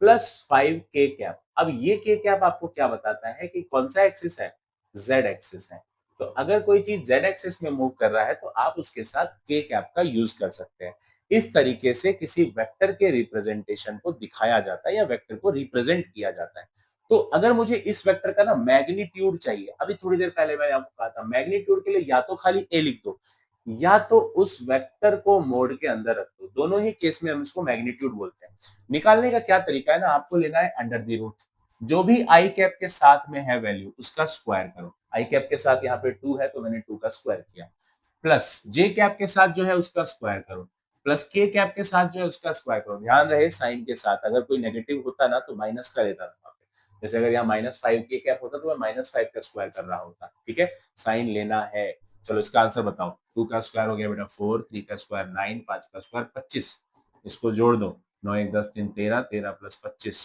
+5k कैप, अब ये के कैप आपको क्या बताता है कि कौन सा एक्सिस है, जेड एक्सिस है। तो अगर कोई चीज जेड एक्सिस में मूव कर रहा है तो आप उसके साथ के कैप का यूज कर सकते हैं। इस तरीके से किसी वेक्टर के रिप्रेजेंटेशन को दिखाया जाता है या वेक्टर को रिप्रेजेंट किया जाता है। तो अगर मुझे इस वेक्टर का ना मैग्नीट्यूड चाहिए, अभी थोड़ी देर पहले मैंने आपको कहा था मैग्नीट्यूड के लिए या तो खाली ए लिख दो या तो उस वेक्टर को मोड के अंदर रख दो, दोनों ही केस में हम इसको मैग्नीट्यूड बोलते हैं। निकालने का क्या तरीका है ना, आपको लेना है अंडर द रूट, जो भी आई कैप के साथ में है वैल्यू उसका स्क्वायर करो। आई कैप के साथ यहाँ पे 2 है तो मैंने 2 का स्क्वायर किया, प्लस जे कैप के साथ जो है उसका स्क्वायर करो, प्लस के कैप के साथ जो है उसका स्क्वायर करो। ध्यान रहे साइन के साथ, अगर कोई नेगेटिव होता ना तो माइनस का लेता था। जैसे अगर यहाँ -5 के कैप होता तो मैं -5 का स्क्वायर कर रहा होता, ठीक है। साइन लेना है। चलो इसका आंसर बताओ, 2 का स्क्वायर हो गया बेटा 4, 3 का स्क्वायर 9, 5 का स्क्वायर 25, इसको जोड़ दो, 9 1 10 3 13, 13 + 25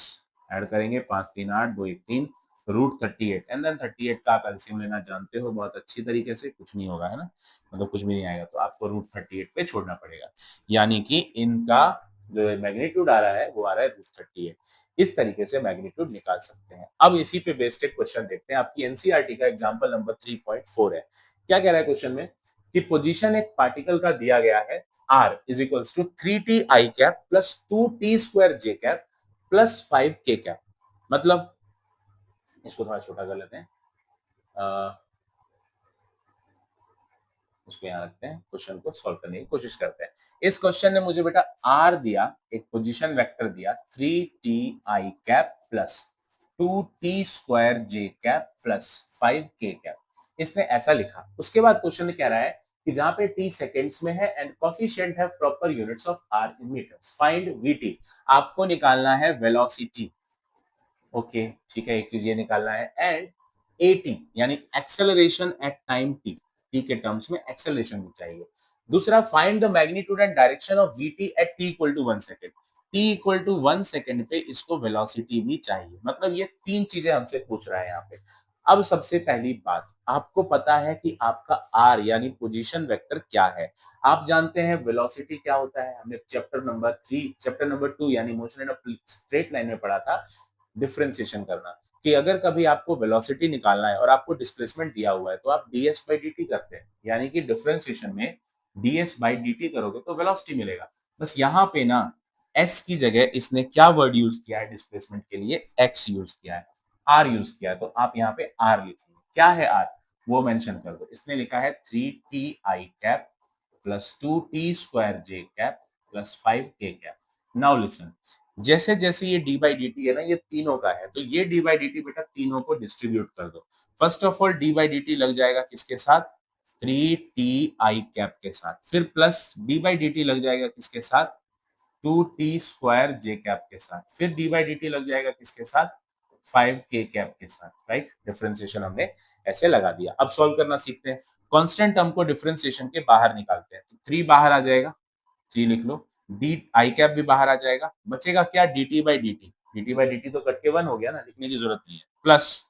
ऐड करेंगे, 5 3 8, 2 1 3, √38, एंड देन 38 का आप एलसीएम लेना जानते हो बहुत अच्छी तरीके से, कुछ नहीं होगा है ना, मतलब कुछ भी नहीं आएगा, तो आपको √38 पे छोड़ना पड़ेगा, यानी कि इनका जो मैग्नीट्यूड आ रहा है वो आ रहा है √38। इस तरीके से मैग्नीट्यूड निकाल सकते हैं। अब इसी पे बेस्ड एक क्वेश्चन देखते हैं, आपकी एनसीईआरटी का एग्जांपल नंबर 3.4 है। क्या कह रहा है क्वेश्चन में कि पोजीशन एक पार्टिकल का दिया गया है r is equals to 3t I cap plus 2t square J cap plus 5k cap. मतलब इसको थोड़ा छोटा कर लेते हैं, उसको यहाँ रखते हैं, क्वेश्चन को सॉल्व करने की कोशिश करते हैं। इस क्वेश्चन ने मुझे बेटा आर दिया, एक पोजीशन वेक्टर दिया 3ti cap plus 2t square जे कैप प्लस 5k कैप। इसने ऐसा लिखा। उसके बाद क्वेश्चन में कह रहा है कि जहां पे t सेकेंड्स में है and coefficient have proper units of r in metres, find vt। आपको निकालना है वेलोसिटी। ओके ठीक है, एक चीज ये निकालना है। एंड at यानी acceleration at time t, t के टर्म्स में एक्सेलरेशन भी चाहिए। दूसरा, find the magnitude and direction of vt at t equal to 1 second. t equal to 1 second पे इसको वेलोसिटी भी चाहिए। मतलब ये तीन चीजें हमसे पूछ रहा है यहाँ पे। अब सबसे पहली बात, आपको पता है कि आपका r यानी पोजीशन वेक्टर क्या है। आप जानते हैं वेलोसिटी क्या होता है, हमने चैप्टर नंबर 2 यानी motion in a straight line में पढ़ा था, डिफरेंशिएशन करना। कि अगर कभी आपको वेलोसिटी निकालना है और आपको डिस्प्लेसमेंट दिया हुआ है तो आप ds बाई dt करते हैं, यानी कि डिफरेंशिएशन में ds बाई dt करोगे तो वेलोसिटी मिलेगा। बस यहाँ पे ना s की जगह इसने क्या वर्ड यूज किया है डिस्प्लेसमेंट के लिए, x यूज किया है, r यूज किया है। तो आप यहाँ पे r लिखेंगे। क्या है r, वो मेंशन कर दो। इसने लिखा है 3ti cap plus 2t square j cap plus 5k cap. Now listen, जैसे जैसे ये d बाई डी टी है ना, ये तीनों का है, तो ये d बाई डी टी बेटा तीनों को डिस्ट्रीब्यूट कर दो। First of all d by D T लग जाएगा किसके साथ, 3ti कैप के साथ। फिर plus d by D T लग जाएगा किसके साथ, 2t स्क्वायर j कैप के साथ। फिर d बाई डी टी लग जाएगा किसके साथ, 5k कैप के साथ। राइट, डिफरेंशिएशन हमने ऐसे लगा दिया। अब सॉल्व करना सीखते हैं। कांस्टेंट टर्म को डिफरेंशिएशन के बाहर निकालते हैं। तो 3 बाहर आ जाएगा, 3 लिख लो। डी आई कैप भी बाहर आ जाएगा, बचेगा क्या, dt by dt। dt by dt तो कट के 1 हो गया ना, लिखने की जरूरत नहीं है। प्लस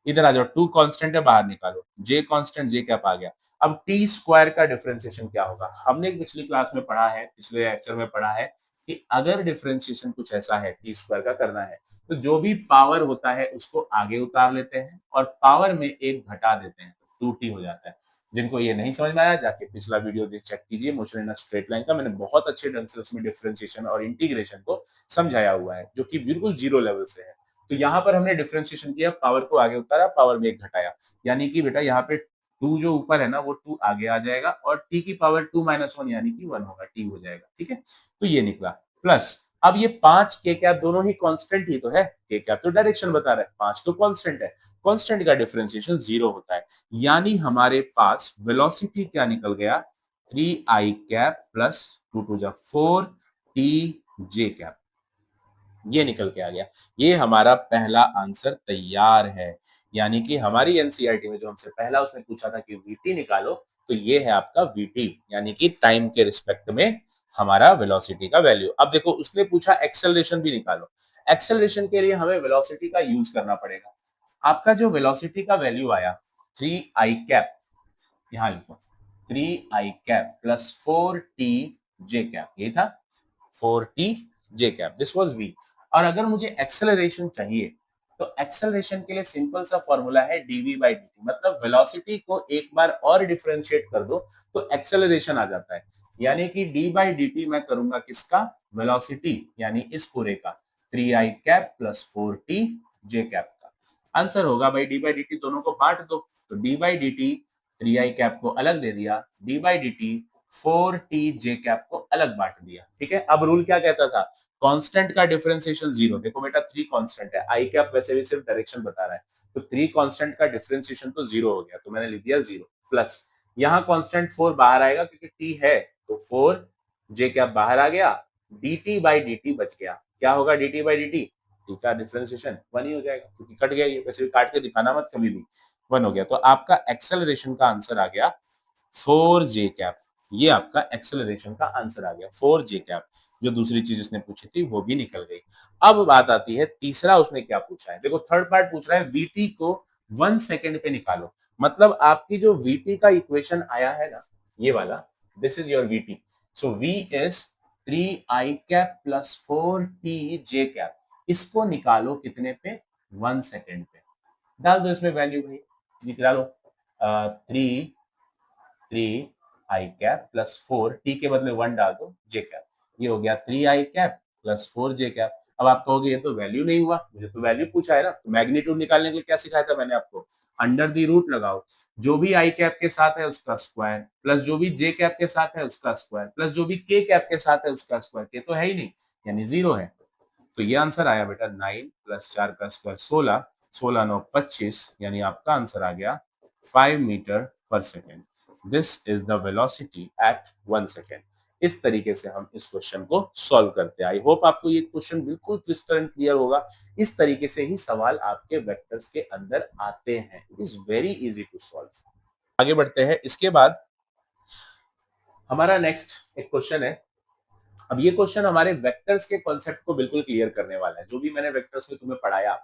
इधर आ जाओ, 2 कांस्टेंट है बाहर निकालो, j कांस्टेंट j कैप आ गया। अब t स्क्वायर का डिफरेंशिएशन क्या होगा, हमने पिछली क्लास में पढ़ा है, पिछले लेक्चर में पढ़ा है कि अगर डिफरेंशिएशन कुछ ऐसा है t स्क्वायर का करना है तो जो भी पावर होता है उसको आगे उतार लेते हैं और पावर में एक घटा देते हैं, तो 2t हो जाता है। जिनको ये नहीं समझ में आया जाके पिछला वीडियो चेक कीजिए, motion in a straight line का। मैंने बहुत अच्छे ढंग से उसमें डिफरेंशिएशन और इंटीग्रेशन को समझाया हुआ है, जो कि बिल्कुल जीरो लेवल से है। तो यहाँ पर हमने डिफरेंशिएशन किया, पावर को आगे उतारा, पावर में एक घटाया, यानी कि बेटा यहाँ पे 2 जो ऊपर है ना वो 2 आगे आ जाएगा और t की पावर 2 माइनस 1 यानी कि 1 होगा, t हो जाएगा। ठीक है, तो ये निकला। प्लस अब ये 5 के कैप दोनों ही कांस्टेंट ही तो है, के कैप तो डायरेक्शन बता रहा है, 5 तो कांस्टेंट है, कांस्टेंट का डिफरेंशिएशन 0 होता है। यानी हमारे पास वेलोसिटी क्या निकल गया, 3i कैप प्लस 2 टू जा 4t j कैप, ये निकल के आ गया। ये हमारा पहला आंसर तैयार है। यानी कि हमारी एनसीईआरटी में जो हमसे पहला उसने पूछा था कि वीटी निकालो, तो ये है आपका वीटी, यानी कि टाइम के रिस्पेक्ट में हमारा वेलोसिटी का वैल्यू। अब देखो उसने पूछा एक्सेलरेशन भी निकालो। एक्सेलरेशन के लिए हमें वेलोसिटी का यूज करना पड़ेगा। आपका जो वेलोसिटी का वैल्यू आया 3i कैप, यहां लिखो 3i cap plus 4t j cap, ये था 4t j cap, this was v। और अगर मुझे एक्सेलरेशन चाहिए तो एक्सेलरेशन के लिए सिंपल सा फॉर्मूला है dv बाई dt। मतलब वेलोसिटी को एक बार और डिफरेंशिएट कर दो तो एक्सेलरेशन आ जाता है। यानी कि d बाई dt मैं करूंगा किसका, वेलोसिटी यानी इस पूरे का 3i cap plus 4t j cap का। आंसर होगा भाई d बाई dt, दोनों को बांट दो तो d by dt 3i cap को अलग दे दिया, d by dt 4t j cap को अलग बांट दिया। ठीक है, अब रूल क्या कहता था, कांस्टेंट का डिफरेंशिएशन 0। देखो बेटा 3 कांस्टेंट है, i कैप वैसे भी सिर्फ डायरेक्शन बता रहा है, तो 3 कांस्टेंट का डिफरेंशिएशन तो 0 हो गया, तो मैंने लिख दिया 0। प्लस यहाँ कांस्टेंट 4 बाहर आएगा क्योंकि t है, तो 4 j कैप बाहर आ गया, dt बाई dt बच गया। क्या होगा dt बाई dt, t का डिफरेंशिएशन 1 ही हो जाएगा क्योंकि कट गया, ये वैसे भी काट के दिखाना मत कभी भी, 1 हो गया। तो आपका एक्सेलरेशन का आंसर आ गया 4j कैप। ये आपका एक्सेलरेशन का आंसर आ गया 4j कैप। जो दूसरी चीज उसने पूछी थी वो भी निकल गई। अब बात आती है तीसरा उसने क्या पूछा है। देखो थर्ड पार्ट पूछ रहा है vt को 1 सेकंड पे निकालो। मतलब आपकी जो vt का इक्वेशन आया है ना, ये वाला, this is your vt। So v is 3i cap plus 4t j cap. इसको निकालो कितने पे, 1 सेकंड पे। डाल दो इसमें वैल्यू भाई, निकालो 3 कैप प्लस 4 टी के बदले 1 डाल दो जे कैप, ये हो गया 3i कैप प्लस 4 जे कैप। अब आप कहोगे ये तो वैल्यू नहीं हुआ, मुझे तो वैल्यू पूछा है ना। तो मैग्नीट्यूड निकालने के लिए क्या सिखाया था मैंने आपको, अंडर दी रूट लगाओ, जो भी आई कैप के साथ है उसका स्क्वायर प्लस जो भी जे कैप के साथ है उसका स्क्वायर प्लस जो भी के कैप के साथ है उसका स्क्वायर, के तो है ही नहीं यानी 0 है। तो ये आंसर आया बेटा 9 प्लस 4 का स्क्वायर 16, 16 9 25, यानी आपका आंसर आ गया 5 मीटर पर second. This is the velocity at 1 second. इस तरीके से हम इस क्वेश्चन को सॉल्व करते हैं। आई होप आपको ये क्वेश्चन बिल्कुल क्रिस्टल एंड क्लियर होगा। इस तरीके से ही सवाल आपके वेक्टर्स के अंदर आते हैं। It is very easy to solve. आगे बढ़ते हैं। इसके बाद हमारा नेक्स्ट एक क्वेश्चन है। अब ये क्वेश्चन हमारे वेक्टर्स के कॉन्सेप्ट को बिल्कुल क्लियर करने वाला है। जो भी मैंने वेक्टर्स में तुम्हें पढ़ाया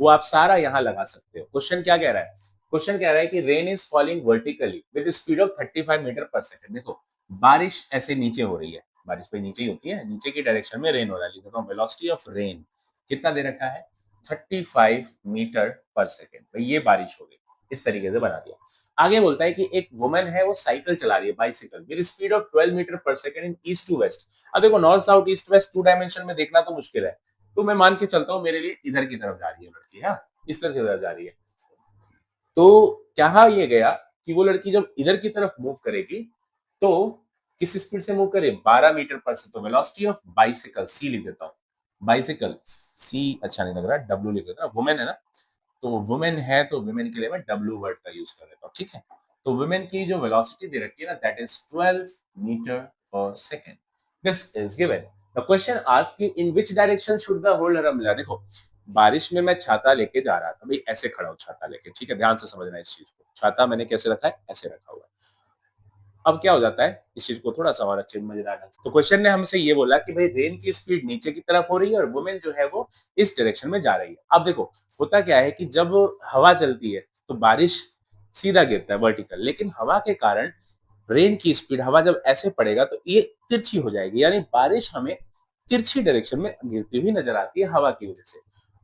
वो आप सारा यहाँ लगा सकते हो। क्वेश्चन क्या कह रहा है? क्वेश्चन कह रहा है कि rain is falling vertically with speed of 35 metre per second. देखो बारिश ऐसे नीचे हो रही है, बारिश पे नीचे ही होती है, नीचे की डायरेक्शन में रेन हो रहा है। देखो वेलोसिटी ऑफ रेन कितना दे रखा है? 35 मीटर पर सेकंड। भाई ये बारिश हो गई। इस तरीके से बना दिया। आगे बोलता है कि एक वुमन है, वो साइकिल चला रही है, bicycle with speed of 12 metre per second in east to west. अब देखो north south east west 2 dimension में देखना तो मुश्किल है, तो मैं मान के चलता हूँ मेरे लिए इधर की तरफ जा रही है लड़की, है इस तरह की तरफ जा रही है। तो क्या ये गया कि वो लड़की जब इधर की तरफ मूव करेगी तो किस स्पीड से मूव करे? 12 मीटर पर सेकंड। तो वेलोसिटी ऑफ बाइसिकल सी लिख देता हूँ। बाइसिकल सी अच्छा नहीं लग रहा, डब्ल्यू लिख देता हूँ। वुमेन है ना, तो वुमेन है तो वुमेन के लिए मैं डब्ल्यू वर्ड का यूज कर लेता हूँ, ठीक है। तो वुमेन की जो वेलोसिटी दे रखी है ना, that is 12 metre per second. This is given. The question asks in which direction should the holder umbrella. देखो बारिश में मैं छाता लेके जा रहा था, भाई ऐसे खड़ा हूं छाता लेके, ठीक है, ध्यान से समझना इस चीज को। छाता मैंने कैसे रखा है? ऐसे रखा हुआ है। अब क्या हो जाता है, इस चीज को थोड़ा सा और अच्छे मजेदार ढंग से, तो क्वेश्चन ने हमसे ये बोला कि भाई रेन की स्पीड नीचे की तरफ हो रही है और वुमेन जो है वो इस डायरेक्शन में जा रही है। अब देखो होता क्या है कि जब हवा चलती है तो बारिश सीधा गिरता है वर्टिकल, लेकिन हवा के कारण रेन की स्पीड, हवा जब ऐसे पड़ेगा तो ये तिरछी हो जाएगी, यानी बारिश हमें तिरछी डायरेक्शन में गिरती हुई नजर आती है हवा की वजह से।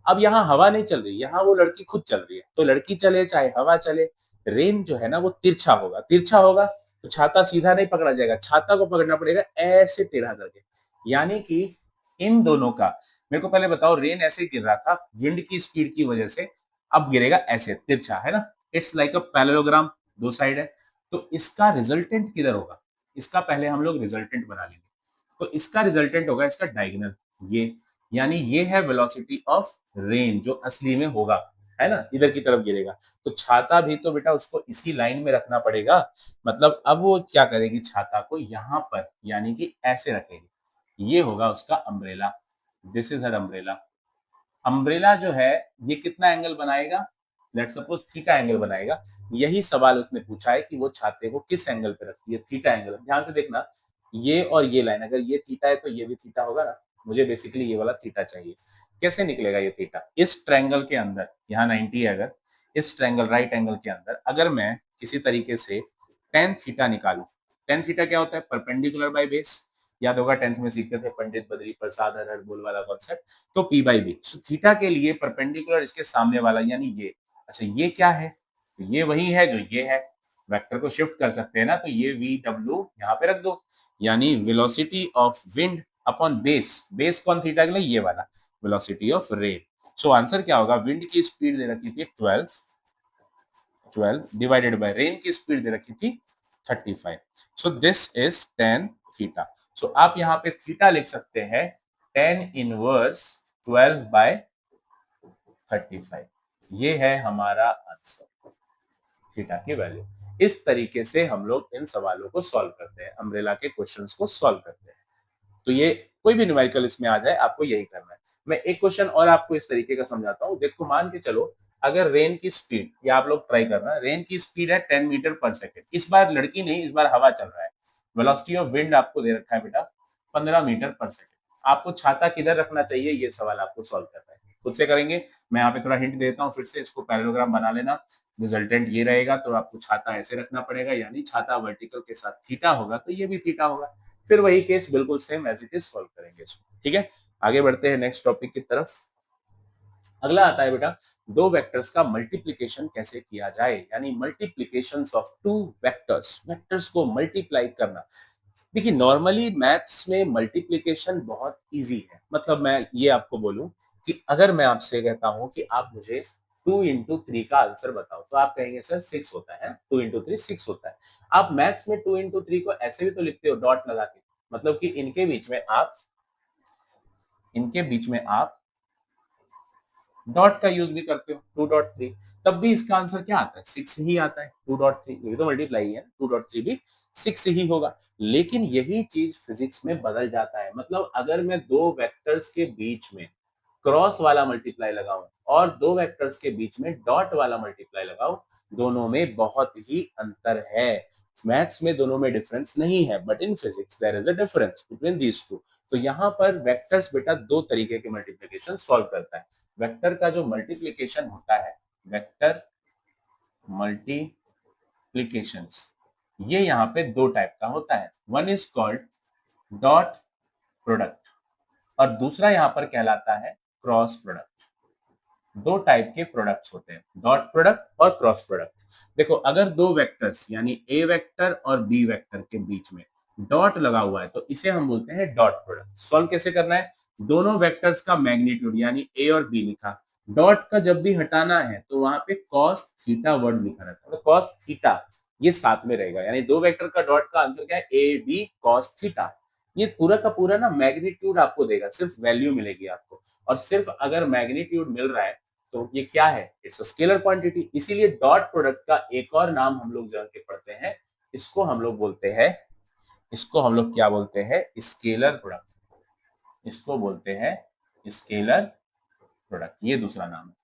अब यहाँ हवा नहीं चल रही, यहाँ वो लड़की खुद चल रही है, तो लड़की चले चाहे हवा चले, रेन जो है ना वो तिरछा होगा। तिरछा होगा तो छाता सीधा नहीं पकड़ा जाएगा, छाता को पकड़ना पड़ेगा ऐसे टेढ़ा करके। यानी कि इन दोनों का, मेरे को पहले बताओ, रेन ऐसे गिर रहा था विंड की स्पीड की वजह से, अब गिरेगा ऐसे तिरछा, है ना। इट्स लाइक अ पैरेललोग्राम, दो साइड है। तो इसका रिजल्टेंट किधर होगा? इसका पहले हम लोग रिजल्टेंट बना लेंगे। तो इसका रिजल्टेंट होगा इसका डायगोनल, ये, यानी ये है वेलोसिटी ऑफ रेन जो असली में होगा, है ना, इधर की तरफ गिरेगा। तो छाता भी तो बेटा उसको इसी लाइन में रखना पड़ेगा। मतलब अब वो क्या करेगी, छाता को यहाँ पर यानी कि ऐसे रखेगी। ये होगा उसका umbrella. This is her umbrella. Umbrella जो है ये कितना एंगल बनाएगा? लेट्स सपोज थीटा एंगल बनाएगा। यही सवाल उसने पूछा है कि वो छाते को किस एंगल पे रखती है, थीटा एंगल। ध्यान से देखना, ये और ये लाइन अगर ये थीटा है तो ये भी थीटा होगा ना। मुझे बेसिकली ये वाला थीटा चाहिए। कैसे निकलेगा ये थीटा? इस ट्रायंगल के अंदर, यहाँ 90 है, अगर इस ट्रायंगल राइट एंगल के अंदर अगर मैं किसी तरीके से टेन थीटा निकालू, टेन थीटा क्या होता है? Perpendicular by base. याद होगा 10th में सीखते थे पंडित बद्री प्रसाद हर बोल वाला कॉन्सेप्ट। तो P by B, so theta के लिए परपेंडिकुलर इसके सामने वाला यानी ये। अच्छा ये क्या है? तो ये वही है जो ये है। वेक्टर को शिफ्ट कर सकते हैं ना, तो ये वी डब्ल्यू यहाँ पे रख दो, यानी velocity of wind upon base. Base कौन? थीटा के लिए ये वाला, velocity of rain. So answer क्या होगा? विंड की स्पीड दे रखी थी 12 डिवाइडेड बाय रेन की स्पीड दे रखी थी 35। So this is tan theta. So आप यहाँ पे थीटा लिख सकते हैं tan इनवर्स 12 बाय 35। ये है हमारा आंसर, थीटा की वैल्यू। इस तरीके से हम लोग इन सवालों को सॉल्व करते हैं, अम्ब्रेला के क्वेश्चंस को सॉल्व करते हैं। तो ये कोई भी न्यूमेरिकल इसमें आ जाए आपको यही करना है। मैं एक क्वेश्चन और आपको इस तरीके का समझाता हूँ। देखो मान के चलो अगर रेन की स्पीड, या आप लोग ट्राई करना, रेन की स्पीड है 10 मीटर पर सेकंड। इस बार लड़की नहीं, इस बार हवा चल रहा है। वेलोसिटी ऑफ विंड आपको दे रखा है बेटा 15 मीटर पर सेकंड। आपको छाता किधर रखना चाहिए, ये सवाल आपको सॉल्व करना है। खुद से करेंगे। मैं यहाँ पे थोड़ा हिंट देता हूँ, फिर से इसको पैरेललोग्राम बना लेना। रिजल्टेंट ये रहेगा, तो आपको छाता ऐसे रखना पड़ेगा, यानी छाता वर्टिकल के साथ थीटा होगा तो ये भी थीटा होगा। फिर वही केस बिल्कुल same as it is solve करेंगे इसको, ठीक है। आगे बढ़ते हैं नेक्स्ट टॉपिक की तरफ। अगला आता है बेटा, दो वेक्टर्स का मल्टीप्लिकेशन कैसे किया जाए, यानी multiplications of two vectors, vectors को मल्टीप्लाई करना। देखिए नॉर्मली मैथ्स में मल्टीप्लिकेशन बहुत इजी है। मतलब मैं ये आपको बोलूं कि अगर मैं आपसे कहता हूं कि आप मुझे 2 into 3 का आंसर बताओ, तो आप कहेंगे सर 6 होता है, 2 into 3 6 होता है। आप मैथ्स में 2 into 3 को ऐसे भी तो लिखते हो डॉट लगा के, मतलब कि इनके बीच में आप डॉट का यूज भी करते हो 2.3, तब भी इसका आंसर क्या आता है 6 ही आता है 2.3, ये तो मल्टीप्लाई है 2.3 भी 6 ही होगा। लेकिन यही चीज फिजिक्स में बदल जाता है, मतलब अगर मैं दो वेक्टर्स के बीच में क्रॉस वाला मल्टीप्लाई लगाऊं और दो वेक्टर्स के बीच में डॉट वाला मल्टीप्लाई लगाऊं, दोनों में बहुत ही अंतर है। मैथ्स में दोनों में डिफरेंस नहीं है, but in physics there is a difference between these two. तो यहाँ पर वेक्टर्स बेटा दो तरीके के मल्टीप्लिकेशन सॉल्व करता है। वेक्टर का जो मल्टीप्लिकेशन होता है, वेक्टर मल्टीप्लिकेशंस, ये यहाँ पे दो टाइप का होता है। One is called dot product और दूसरा यहाँ पर कहलाता है क्रॉस प्रोडक्ट। दो टाइप के प्रोडक्ट्स होते हैं, डॉट प्रोडक्ट और क्रॉस प्रोडक्ट। देखो अगर दो वेक्टर्स यानी ए वेक्टर और बी वेक्टर के बीच में डॉट लगा हुआ है तो इसे हम बोलते हैं डॉट प्रोडक्ट। सॉल्व कैसे करना है, दोनों वेक्टर्स का मैग्नीट्यूड यानी ए और बी लिखा, डॉट का जब भी हटाना है तो वहां पे कॉस थीटा वर्ड लिखा रहता है, तो कॉस थीटा ये साथ में रहेगा, यानी दो वेक्टर का डॉट का आंसर क्या है, ए बी कॉस थीटा। ये पूरा का पूरा ना मैग्नीट्यूड आपको देगा, सिर्फ वैल्यू मिलेगी आपको। और सिर्फ अगर मैग्नीट्यूड मिल रहा है तो ये क्या है, इट्स अ स्केलर क्वांटिटी। इसीलिए डॉट प्रोडक्ट का एक और नाम हम लोग जान के पढ़ते हैं, इसको हम लोग बोलते हैं, इसको हम लोग क्या बोलते हैं, स्केलर प्रोडक्ट। इसको बोलते हैं स्केलर प्रोडक्ट, ये दूसरा नाम है।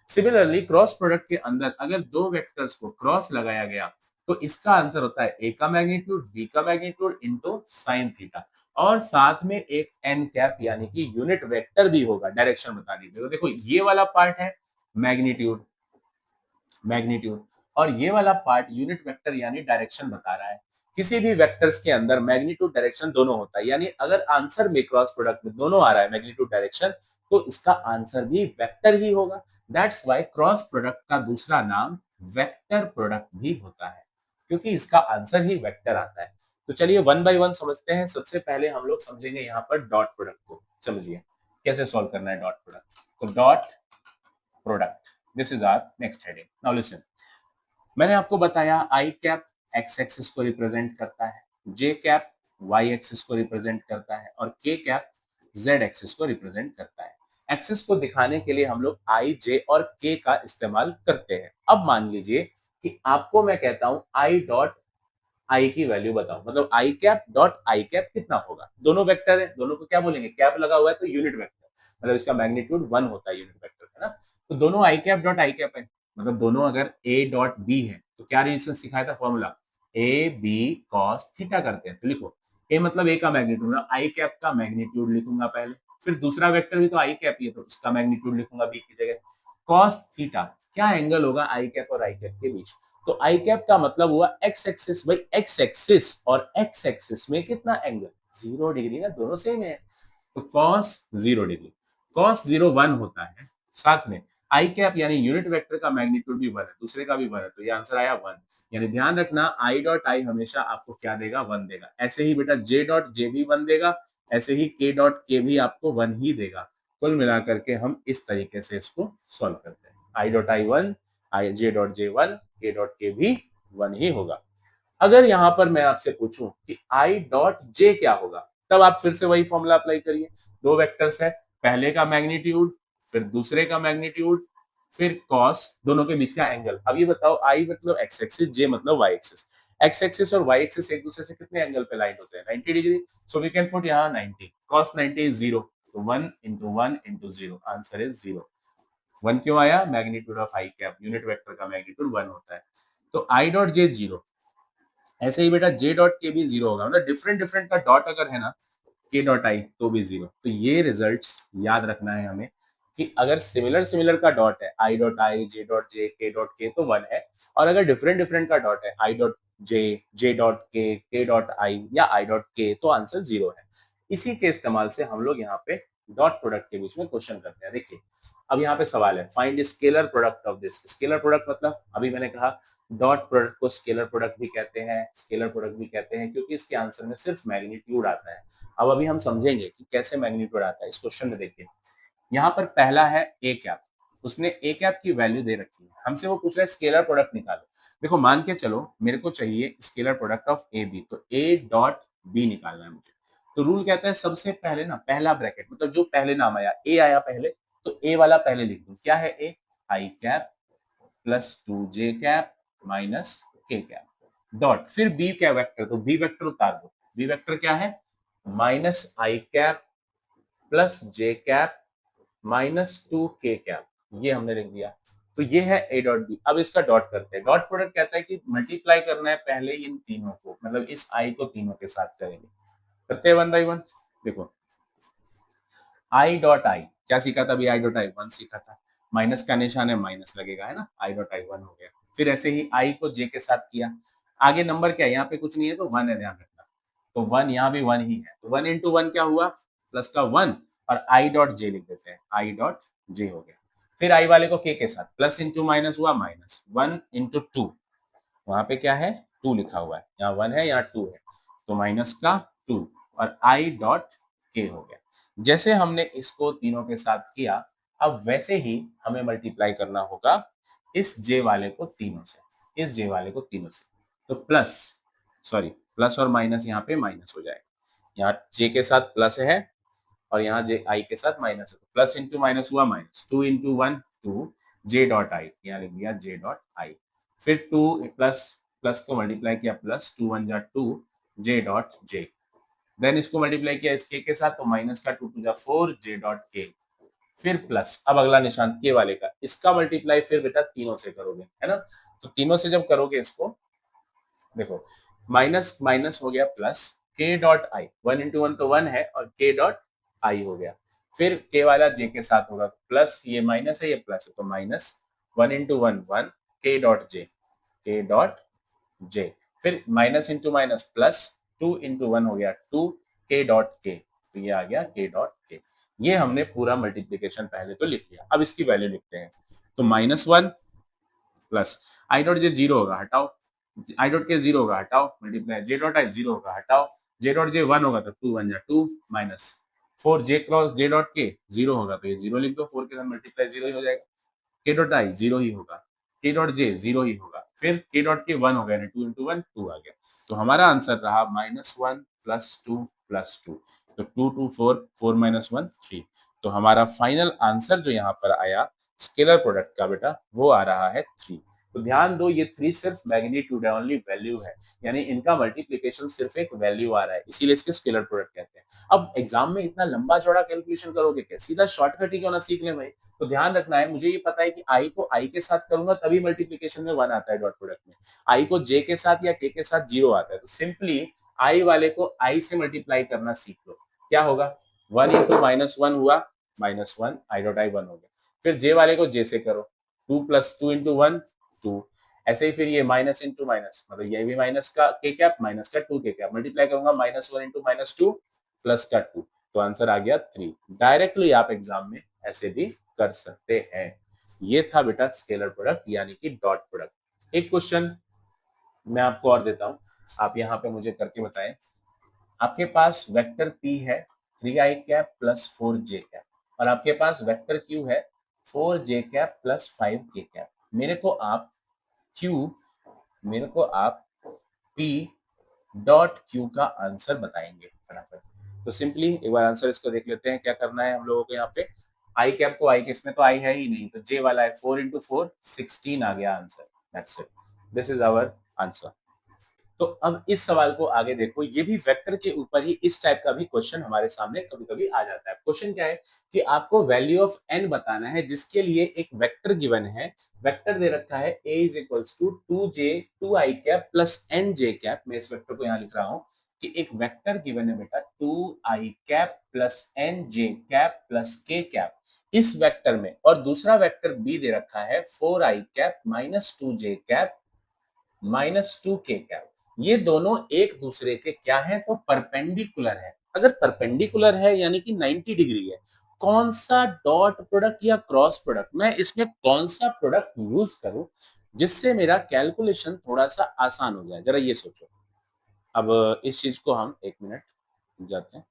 सिमिलरली क्रॉस प्रोडक्ट के अंदर अगर दो वेक्टर्स को क्रॉस लगाया गया तो इसका आंसर होता है ए का मैग्नीट्यूड बी का मैग्नीट्यूड इनटू साइन थीटा, और साथ में एक एन कैप यानी कि यूनिट वेक्टर भी होगा डायरेक्शन बता दीजिए। तो देखो ये वाला पार्ट है मैग्नीट्यूड, मैग्नीट्यूड, और ये वाला पार्ट यूनिट वेक्टर यानी डायरेक्शन बता रहा है। किसी भी वेक्टर्स के अंदर मैग्नीट्यूड डायरेक्शन दोनों होता है, यानी अगर आंसर में क्रॉस प्रोडक्ट में दोनों आ रहा है मैग्नीट्यूड डायरेक्शन, तो इसका आंसर भी वेक्टर ही होगा। दैट्स व्हाई क्रॉस प्रोडक्ट का दूसरा नाम वेक्टर प्रोडक्ट भी होता है, क्योंकि इसका आंसर ही वेक्टर आता है। तो चलिए वन बाय वन समझते हैं। सबसे पहले हम लोग समझेंगे यहाँ पर डॉट प्रोडक्ट को, समझिए कैसे सॉल्व करना है डॉट प्रोडक्ट। तो dot product, this is our next heading. Now listen, मैंने आपको बताया आई कैप एक्स एक्सिस को रिप्रेजेंट करता है, जे कैप वाई एक्सिस को रिप्रेजेंट करता है और के कैप जेड एक्सिस को रिप्रेजेंट करता है। एक्सिस को दिखाने के लिए हम लोग आई जे और के का इस्तेमाल करते हैं। अब मान लीजिए कि आपको मैं कहता हूं आई डॉट आई की वैल्यू बताओ, मतलब आई कैप डॉट आई कैप कितना होगा। दोनों वेक्टर है, दोनों को क्या बोलेंगे, कैप लगा हुआ है तो यूनिट वेक्टर, मतलब इसका मैग्नीट्यूड 1 होता है यूनिट वेक्टर, है ना। तो दोनों आई कैप डॉट आई कैप है, मतलब दोनों अगर ए डॉट बी है तो क्या रेजिस्टेंस सिखाया था formula, A B cos theta करते हैं। तो लिखो ए मतलब ए का मैग्नीट्यूड, आई कैप का मैग्नीट्यूड लिखूंगा पहले, फिर दूसरा वेक्टर भी तो आई कैप ही है तो उसका मैग्नीट्यूड लिखूंगा बी की जगह, कॉस थीटा क्या एंगल होगा आई कैप और आई कैप के बीच। तो आई कैप का मतलब हुआ एक्स एक्सिस, भाई एक्स एक्सिस और एक्स एक्सिस में कितना एंगल, 0 डिग्री ना, दोनों सेम है। तो कॉस 0 डिग्री, कॉस 1 होता है। साथ में आई कैप यानी यूनिट वेक्टर का मैग्नीट्यूड भी 1 है, दूसरे का भी 1 है, तो ये आंसर आया 1। यानी ध्यान रखना आई डॉट आई हमेशा आपको क्या देगा, 1 देगा। ऐसे ही बेटा जे डॉट जे भी 1 देगा, ऐसे ही के डॉट के भी आपको 1 ही देगा। कुल मिलाकर के हम इस तरीके से इसको सॉल्व करते हैं, I dot I 1, I J dot J 1, के डॉट के भी 1 ही होगा। अगर यहां पर मैं आपसे पूछूं कि आई डॉट जे क्या होगा, तब आप फिर से वही फॉर्मूला अप्लाई करिए। दो वेक्टर्स है, पहले का मैग्नीट्यूड फिर दूसरे का मैग्नीट्यूड फिर कॉस, दोनों के बीच का एंगल। अब ये बताओ आई मतलब एक्स एक्सिस, जे मतलब वाई एक्सिस। एक्स एक्सिस और वाई एक्सिस एक दूसरे से कितने एंगल पे लाइन होते हैं, 90 degree. So we can put यहाँ 90, cos 90 इज 0, तो 1 into 1 into 0, आंसर इज 0। 1 क्यों आया, magnitude of I cap, unit vector का मैग्नीट्यूड 1 होता है। तो आई डॉट जे 0, ऐसे ही बेटा जे डॉट के भी 0 होगा, मतलब डिफरेंट डिफरेंट का डॉट अगर है ना, के डॉट आई तो भी 0। तो ये रिजल्ट्स याद रखना है हमें कि अगर सिमिलर सिमिलर का डॉट है, I dot I, J dot J, के डॉट के, तो 1 है। और अगर डिफरेंट डिफरेंट का डॉट है, I dot J, J dot के डॉट आई या आई डॉट के, तो आंसर 0 है। इसी के इस्तेमाल से हम लोग यहाँ पे डॉट प्रोडक्ट के बीच में क्वेश्चन करते हैं। देखिए अब यहाँ पे सवाल है, find scalar product of this. Scalar product मतलब अभी मैंने कहा डॉट प्रोडक्ट को स्केलर प्रोडक्ट भी कहते हैं, स्केलर प्रोडक्ट भी कहते हैं, क्योंकि इसके आंसर में सिर्फ मैग्नीट्यूड आता है। अब अभी हम समझेंगे कि कैसे मैग्नीट्यूड आता है। इस क्वेश्चन में देखिए यहाँ पर पहला है ए कैप, उसने ए कैप की वैल्यू दे रखी है, हमसे वो पूछ रहा है स्केलर प्रोडक्ट निकालो। देखो मान के चलो मेरे को चाहिए scalar product of A B, तो ए डॉट बी निकालना है मुझे। तो रूल कहता है सबसे पहले ना पहला ब्रैकेट, मतलब जो पहले नाम आया, ए आया पहले, तो ए वाला पहले लिख दूं, क्या है a, i cap plus 2j cap minus k cap dot, फिर बी क्या वेक्टर, तो बी वेक्टर उतार दो, बी वेक्टर क्या है, minus i cap plus j cap minus 2k cap, ये हमने लिख दिया। तो ये है a डॉट बी। अब इसका डॉट करते हैं। डॉट प्रोडक्ट कहता है कि मल्टीप्लाई करना है पहले इन तीनों को, मतलब इस i को तीनों के साथ करेंगे। करते हैं वन बाई वन। देखो i डॉट आई, क्या सीखा था अभी, i डॉट आई 1 सीखा था, माइनस का निशान है, माइनस लगेगा, है ना, i डॉट आई 1 हो गया। फिर ऐसे ही i को j के साथ किया, आगे नंबर क्या है, यहाँ पे कुछ नहीं है तो 1 है, ध्यान रखना, तो 1 यहाँ भी 1 ही है, तो 1 इंटू 1 क्या हुआ, प्लस का 1, और i डॉट j लिख देते हैं, i डॉट j हो गया। फिर i वाले को k के साथ, प्लस इंटू माइनस हुआ माइनस, 1 इंटू 2, वहां पे क्या है 2 लिखा हुआ है, यहाँ 1 है यहाँ 2 है, तो माइनस का 2, और i डॉट k हो गया। जैसे हमने इसको तीनों के साथ किया, अब वैसे ही हमें मल्टीप्लाई करना होगा इस j वाले को तीनों से, इस j वाले को तीनों से, तो प्लस, सॉरी प्लस और माइनस यहाँ पे माइनस हो जाएगा, यहाँ j के साथ प्लस है और यहाँ j i के साथ माइनस है, तो प्लस इंटू माइनस हुआ minus, 2 into 1 2, j dot I, यहाँ लिख दिया j डॉट आई। फिर 2 प्लस प्लस को मल्टीप्लाई किया, प्लस 2 1 जा 2, j डॉट j, देन इसको मल्टीप्लाई किया इस k के साथ, तो माइनस का 2 2 जा 4, j डॉट k, फिर प्लस, अब अगला निशान k वाले का, इसका मल्टीप्लाई फिर बेटा तीनों से करोगे, है ना, तो तीनों से जब करोगे इसको, देखो माइनस माइनस हो गया plus, k dot I, 1 into 1 तो 1 है, और k डॉट आई हो गया। फिर k वाला j के साथ होगा, प्लस ये माइनस है ये प्लस है, तो minus 1 into 1 1, k dot j, k dot j, फिर minus into minus plus, 2 into 1 हो गया 2, k डॉट k, तो ये आ गया k डॉट k। ये हमने पूरा मल्टीप्लीकेशन पहले तो लिख लिया, अब इसकी वैल्यू लिखते हैं, तो minus 1 plus I dot J 0 होगा, हटाओ, आई डॉट के 0 होगा, हटाओ, मल्टीप्लाई जे डॉट आई 0 होगा, हटाओ, जे डॉट जे 1 होगा तो 2 1 जा 2 माइनस 4 जे क्रॉस जे डॉट के 0 होगा तो ये 0 लिख दो, 4 के साथ मल्टीप्लाई 0 ही हो जाएगा, के डॉट आई 0 ही होगा, के डॉट जे 0 ही होगा, फिर के डॉट के 1 हो गया, 2 इंटू 1 2 आ गया, तो हमारा आंसर रहा माइनस 1 प्लस 2 प्लस 2, तो 2 2 4 4 माइनस 1 3, तो हमारा फाइनल आंसर जो यहाँ पर आया स्केलर प्रोडक्ट का बेटा वो आ रहा है 3। तो ध्यान दो ये 3 सिर्फ मैग्नीट्यूड है, ओनली वैल्यू है, यानी इनका मल्टीप्लिकेशन सिर्फ एक वैल्यू आ रहा है, इसीलिए इसके स्केलर प्रोडक्ट कहते हैं। अब एग्जाम में इतना लंबा चौड़ा कैलकुलेशन करोगे क्या, सीधा शॉर्टकट ही क्यों ना सीख ले भाई। तो ध्यान रखना है, मुझे ये पता है कि आई को आई के साथ करूंगा तभी मल्टीप्लिकेशन में 1 आता है डॉट प्रोडक्ट में, आई को जे के साथ या के साथ 0 आता है, तो सिंपली आई वाले को आई से मल्टीप्लाई करना सीख लो, क्या होगा 1 इंटू माइनस 1 हुआ माइनस 1, आई डॉट आई 1 हो गया, फिर जे वाले को जे से करो, 2 प्लस 2 इंटू 1 2, ऐसे ही फिर ये माइनस इंटू माइनस, मतलब ये भी माइनस का के कैप माइनस का 2 के कैप, मल्टीप्लाई करूंगा माइनस 1 इंटू माइनस 2 प्लस का 2, तो आंसर आ गया 3। डायरेक्टली आप एग्जाम में ऐसे भी कर सकते हैं। ये था बेटा स्केलर प्रोडक्ट यानी कि डॉट प्रोडक्ट। एक क्वेश्चन मैं आपको और देता हूं, आप यहाँ पे मुझे करके बताएं। आपके पास वेक्टर P है 3i cap plus 4j cap, और आपके पास वेक्टर Q है 4j cap plus 5k cap. मेरे को आप P डॉट Q का आंसर बताएंगे फटाफट। तो सिंपली एक बार आंसर इसको देख लेते हैं, क्या करना है हम लोगों को। यहाँ पे आई कैप को आई के, इसमें तो आई है ही नहीं, तो J वाला है 4 इंटू 4 16 आ गया answer, that's it, this is our answer. तो अब इस सवाल को आगे देखो, ये भी वेक्टर के ऊपर ही इस टाइप का भी क्वेश्चन हमारे सामने कभी-कभी आ जाता है। क्वेश्चन क्या है कि आपको वैल्यू ऑफ n बताना है, जिसके लिए एक वेक्टर गिवन है। वेक्टर दे रखा है a is equals to 2j 2i cap plus nj cap. मैं इस वेक्टर को यहाँ लिख रहा हूँ कि एक वेक्टर गिवन है बेटा 2i cap plus nj cap plus k cap इस वेक्टर में, और दूसरा वेक्टर b दे रखा है 4i cap minus 2j cap minus 2k cap. ये दोनों एक दूसरे के क्या है, तो परपेंडिकुलर है। अगर परपेंडिकुलर है यानी कि 90 डिग्री है, कौन सा डॉट प्रोडक्ट या क्रॉस प्रोडक्ट, मैं इसमें कौन सा प्रोडक्ट यूज करूं जिससे मेरा कैलकुलेशन थोड़ा सा आसान हो जाए, जरा ये सोचो। अब इस चीज को हम एक मिनट जाते हैं।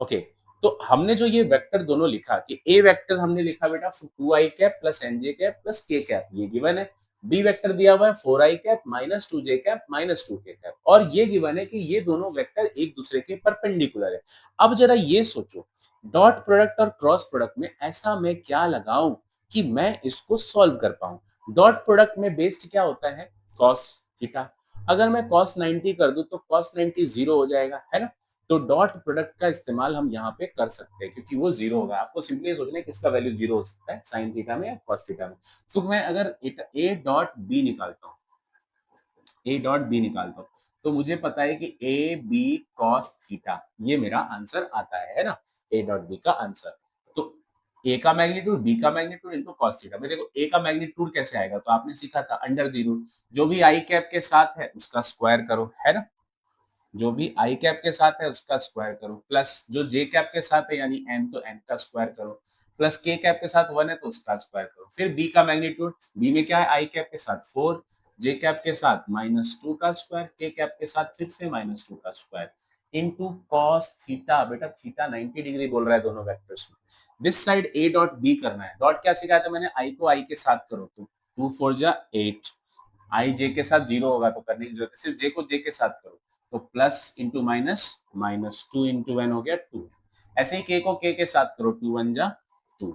ओके, तो हमने जो ये वेक्टर दोनों लिखा कि ए वेक्टर हमने लिखा बेटा 2i cap plus nj cap plus k cap, ये गिवन है। बी वेक्टर दिया हुआ है 4i cap minus 2j cap minus 2k cap, और ये गिवन है कि ये दोनों वेक्टर एक दूसरे के परपेंडिकुलर है। अब जरा ये सोचो, डॉट प्रोडक्ट और क्रॉस प्रोडक्ट में ऐसा मैं क्या लगाऊं कि मैं इसको सॉल्व कर पाऊं। डॉट प्रोडक्ट में बेस्ड क्या होता है, cos थीटा। अगर मैं cos 90 कर दूं तो cos 90 जीरो हो जाएगा, है ना। तो डॉट प्रोडक्ट का इस्तेमाल हम यहाँ पे कर सकते हैं क्योंकि वो जीरो होगा। आपको सिंपली सोचना है किसका वैल्यू जीरो हो सकता है, साइन थीटा में या cos थीटा में। तो मैं अगर ए डॉट बी निकालता हूँ, ए डॉट बी निकालता हूँ तो मुझे पता है कि ए बी कॉस थीटा ये मेरा आंसर आता है ना, ए डॉट बी का आंसर। तो ए का मैग्नीट्यूड बी का मैग्नीट्यूड इनटू कॉस थीटा में। देखो ए का मैग्नीट्यूड कैसे आएगा, तो आपने सीखा था अंडर द रूट, जो भी आई कैप के साथ है उसका स्क्वायर करो, है ना। जो भी आई कैप के साथ है उसका स्क्वायर करो, प्लस जो जे कैप के साथ है यानी एन तो एन का स्क्वायर करो, प्लस के कैप के साथ वन है तो उसका स्क्वायर करो। फिर बी का मैग्नीट्यूड, बी में क्या है, आई कैप के साथ फोर, जे कैप के साथ -2 का स्क्वायर, के कैप के साथ फिर से -2 का स्क्वायर इनटू कॉस थीटा। बेटा थीटा 90 डिग्री बोल रहा है दोनों वेक्टर्स में। This side A dot B करना है। डॉट क्या सिखाया था मैंने, आई को आई के साथ करो तो 2 4 जा 8, आई जे के साथ जीरो होगा तो करने की जरूरत है, सिर्फ जे को जे के साथ करो तो plus into minus, -2 into one हो गया 2। ऐसे ही के को के के साथ करो, 2 1 जा 2।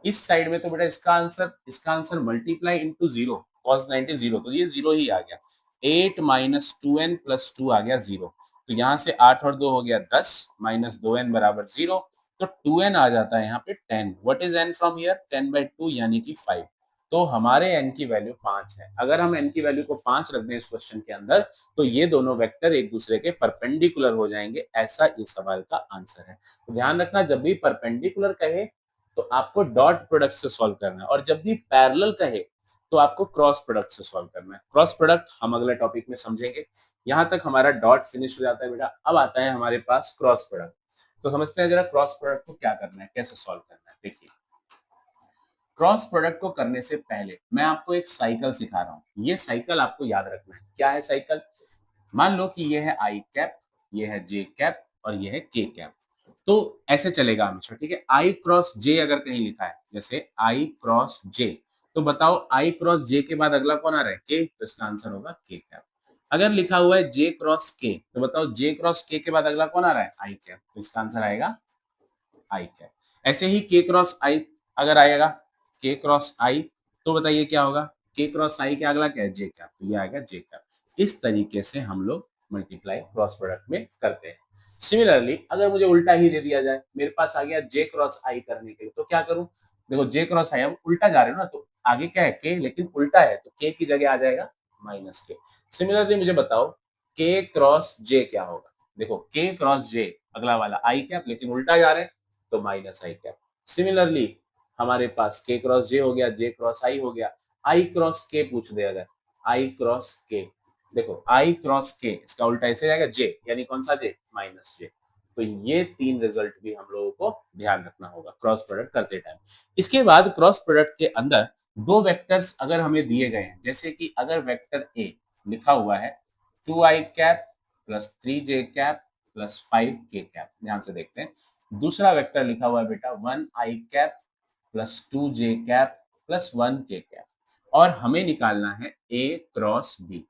इस साइड में तो बेटा इसका answer multiply into zero, cos 90 zero, तो ये जीरो ही आ गया। 8 -2n प्लस 2 आ गया जीरो। तो यहाँ से 8 और 2 हो गया 10, -2n बराबर जीरो। तो 2n आ जाता है यहाँ पे 10। What is n from here, 10/2 यानी कि 5। तो हमारे n की वैल्यू 5 है। अगर हम n की वैल्यू को 5 रख दें इस क्वेश्चन के अंदर तो ये दोनों वेक्टर एक दूसरे के परपेंडिकुलर हो जाएंगे, ऐसा इस सवाल का आंसर है। तो ध्यान रखना, जब भी परपेंडिकुलर कहे तो आपको डॉट प्रोडक्ट से सॉल्व करना है, और जब भी पैरेलल कहे तो आपको क्रॉस प्रोडक्ट से सॉल्व करना है। क्रॉस प्रोडक्ट हम अगले टॉपिक में समझेंगे। यहां तक हमारा डॉट फिनिश हो जाता है बेटा। अब आता है हमारे पास क्रॉस प्रोडक्ट। तो समझते हैं जरा क्रॉस प्रोडक्ट को क्या करना है, कैसे सॉल्व करना है। देखिए, क्रॉस प्रोडक्ट को करने से पहले मैं आपको एक साइकिल सिखा रहा हूं। ये साइकिल आपको याद रखना है। क्या है साइकिल, मान लो कि ये है आई कैप, ये है जे कैप और ये है के कैप। तो ऐसे चलेगा हमेशा, ठीक है। आई क्रॉस जे अगर कहीं लिखा है, जैसे आई क्रॉस जे, तो बताओ आई क्रॉस जे के बाद अगला कौन आ रहा है, के, तो इसका आंसर होगा के कैप। अगर लिखा हुआ है जे क्रॉस के, तो बताओ जे क्रॉस के के बाद अगला कौन आ रहा है, आई कैप, तो इसका आंसर आएगा आई कैप। ऐसे ही के क्रॉस आई अगर आएगा, के क्रॉस आई, तो बताइए क्या होगा, के क्रॉस आई के अगला क्या है, जे कैप, तो ये आएगा जे कैप। इस तरीके से हम लोग मल्टीप्लाई क्रॉस प्रोडक्ट में करते हैं। सिमिलरली अगर मुझे उल्टा ही दे दिया जाए, मेरे पास आ गया जे क्रॉस आई करने के लिए, तो क्या करूं। देखो जे क्रॉस आई, हम उल्टा जा रहे हो ना, तो आगे क्या है के, लेकिन उल्टा है तो के की जगह आ जाएगा माइनस के। सिमिलरली मुझे बताओ के क्रॉस जे क्या होगा। देखो के क्रॉस जे अगला वाला आई कैप, लेकिन उल्टा जा रहे हैं तो माइनस आई कैप। सिमिलरली हमारे पास के क्रॉस जे हो गया, जे क्रॉस आई हो गया। आई क्रॉस के पूछ दे अगर, आई क्रॉस के, देखो आई क्रॉस के इसका उल्टा ऐसे जाएगा जे, यानी कौन सा जे, माइनस जे। तो ये तीन रिजल्ट भी हम लोगों को ध्यान रखना होगा क्रॉस प्रोडक्ट करते टाइम। इसके बाद क्रॉस प्रोडक्ट के अंदर दो वेक्टर्स अगर हमें दिए गए हैं, जैसे कि अगर वेक्टर ए लिखा हुआ है 2i cap plus 3j cap plus 5k cap, ध्यान से देखते हैं। दूसरा वेक्टर लिखा हुआ है बेटा 1i cap plus 2j cap plus 1k cap, और हमें निकालना है a cross b।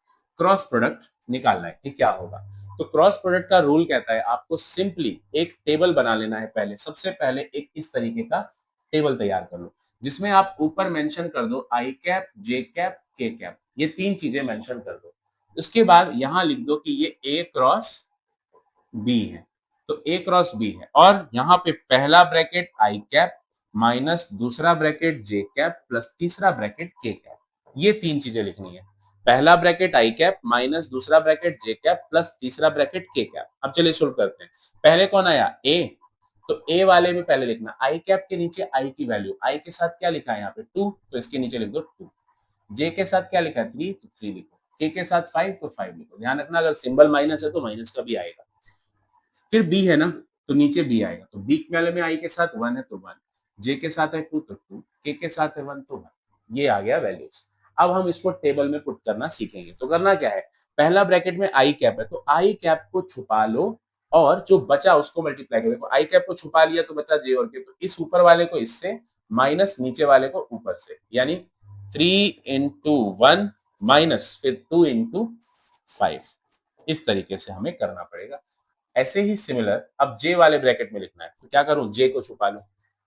Cross product निकालना है कि क्या होगा। तो क्रॉस प्रोडक्ट का रूल कहता है आपको सिंपली एक टेबल बना लेना है। पहले सबसे पहले एक इस तरीके का टेबल तैयार कर लो, जिसमें आप ऊपर मेंशन कर दो आई कैप, जे कैप, के कैप, ये तीन चीजें मेंशन कर दो। उसके बाद यहां लिख दो कि ये ए क्रॉस बी है, तो ए क्रॉस बी है, और यहाँ पे पहला ब्रैकेट आई कैप माइनस दूसरा ब्रैकेट जे कैप प्लस तीसरा ब्रैकेट के कैप, ये तीन चीजें लिखनी है। पहला ब्रैकेट आई कैप माइनस दूसरा ब्रैकेट जे कैप प्लस तीसरा ब्रैकेट के कैप। अब चलिए शुरू करते हैं। पहले कौन आया, ए, तो ए वाले में पहले लिखना आई कैप के नीचे आई की वैल्यू, आई के साथ क्या लिखा है यहाँ पे 2, तो इसके नीचे लिख दो 2। जे के साथ क्या लिखा है 3, तो 3 लिखो। के साथ 5, तो 5 लिखो। ध्यान रखना अगर सिंबल माइनस है तो माइनस का भी आएगा। फिर बी है ना, तो नीचे बी आएगा, तो बी वाले में आई के साथ 1 है तो 1, जे के साथ है 2 तो 2, के साथ है 1 तो 1। ये आ गया वैल्यूज। अब हम इसको टेबल में पुट करना सीखेंगे। तो करना क्या है, पहला ब्रैकेट में आई कैप है तो आई कैप को छुपा लो और जो बचा उसको मल्टीप्लाई करो। देखो आई कैप को छुपा लिया तो बचा जे और के, तो इस ऊपर वाले को इससे माइनस नीचे वाले को ऊपर से, यानी 3 इंटू 1 माइनस फिर 2 इंटू 5। इस तरीके से हमें करना पड़ेगा। ऐसे ही सिमिलर अब जे वाले ब्रैकेट में लिखना है, तो क्या करूं, जे को छुपा लूं।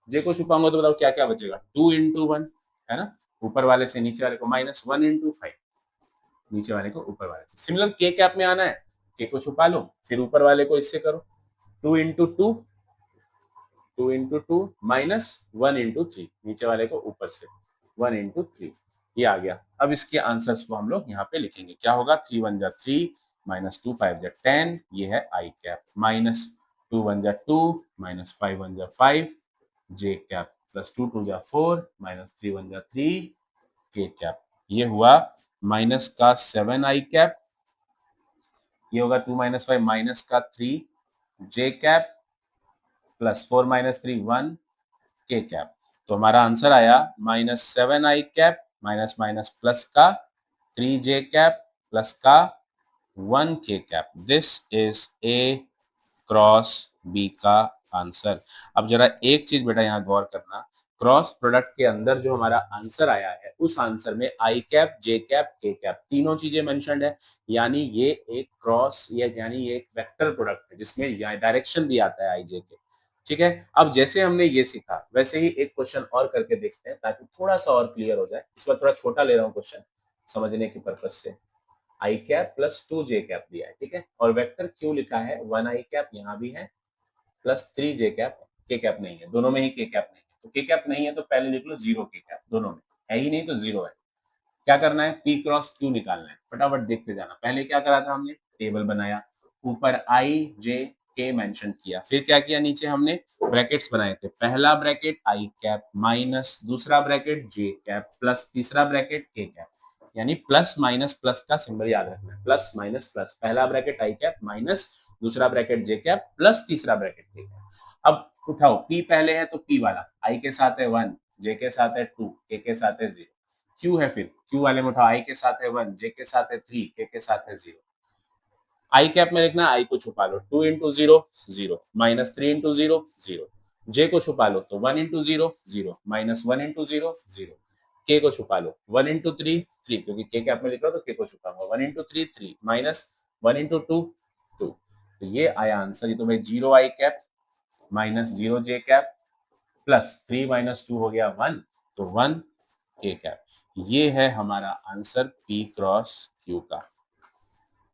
जे को छुपाऊंगा तो बताओ क्या क्या बचेगा, 2 into 1 है ना, ऊपर वाले से नीचे वाले को, -1 into 5 नीचे वाले को ऊपर वाले से। सिमिलर के कैप में आना है, के को छुपा लो, फिर ऊपर वाले को इससे करो, 2 into 2 2 into 2 -1 into 3 नीचे वाले को ऊपर से 1 into 3, ये आ गया। अब इसके आंसर्स को हम लोग यहाँ पे लिखेंगे, क्या होगा, 3 1 3 -2 5 10, ये है आई कैप, -2 1 2 -5 1 5 जे कैप, +2 2 4 -3 1 3 के कैप, ये हुआ माइनस का 7 आई कैप, ये होगा 2 - 5 माइनस का 3 जे कैप, +4 - 3 1 के कैप। तो हमारा आंसर आया -7 I cap minus minus plus का 3 जे कैप प्लस का 1 K cap. This is A cross B का आंसर। अब जरा एक चीज बेटा यहाँ गौर करना, क्रॉस प्रोडक्ट के अंदर जो हमारा आंसर आया है उस आंसर में आई कैप, जे कैप, के कैप तीनों चीजें मेंशन्ड है, यानी ये एक क्रॉस, यानी ये एक वेक्टर प्रोडक्ट है जिसमें डायरेक्शन भी आता है आई जे के। ठीक है, अब जैसे हमने ये सीखा वैसे ही एक क्वेश्चन और करके देखते हैं ताकि थोड़ा सा और क्लियर हो जाए। इस बार थोड़ा छोटा ले रहा हूँ क्वेश्चन समझने की पर्पज से। आई कैप +2 जे कैप दिया है, ठीक है, और वेक्टर क्यों लिखा है, 1 आई कैप यहाँ भी है +3 जे कैप, के कैप नहीं है, दोनों में ही के कैप नहीं है, तो के कैप नहीं है तो पहले लिख लो 0 के कैप, दोनों में है ही नहीं तो 0 है। क्या करना है, P क्रॉस Q निकालना है, फटाफट देखते जाना। पहले क्या करा था हमने, टेबल बनाया, ऊपर I J K मेंशन किया, फिर क्या किया, नीचे हमने ब्रैकेट्स बनाए थे, पहला ब्रैकेट आई कैप माइनस दूसरा ब्रैकेट जे कैप प्लस तीसरा ब्रैकेट के कैप, यानी प्लस माइनस प्लस का सिंबल याद रखना है, प्लस माइनस प्लस, पहला ब्रैकेट आई कैप माइनस दूसरा ब्रैकेट जे कैप प्लस तीसरा ब्रैकेट के कैप। अब उठाओ, P पहले है तो P वाला, I के साथ है 1, J के साथ है 2, K के साथ है 0, Q है, फिर Q वाले में उठाओ, I के साथ है 1, J के साथ है 3, K के साथ है 0। आई कैप में लिखना, आई को छुपा लो, 2 into 0 0 -3 into 0 0, जे को छुपा लो तो 1 into 0 0 -1 into 0 0, के को छुपा लो 1 into 3 3, क्योंकि के कैप में लिख रहा हो तो के को छुपाऊंगा, 1 into 3 3 -1 into 2 2, तो ये आया आंसर। ये तो भाई 0 आई कैप -0 जे कैप प्लस 3 - 2 हो गया 1, तो 1 के कैप। ये है हमारा आंसर P क्रॉस Q का।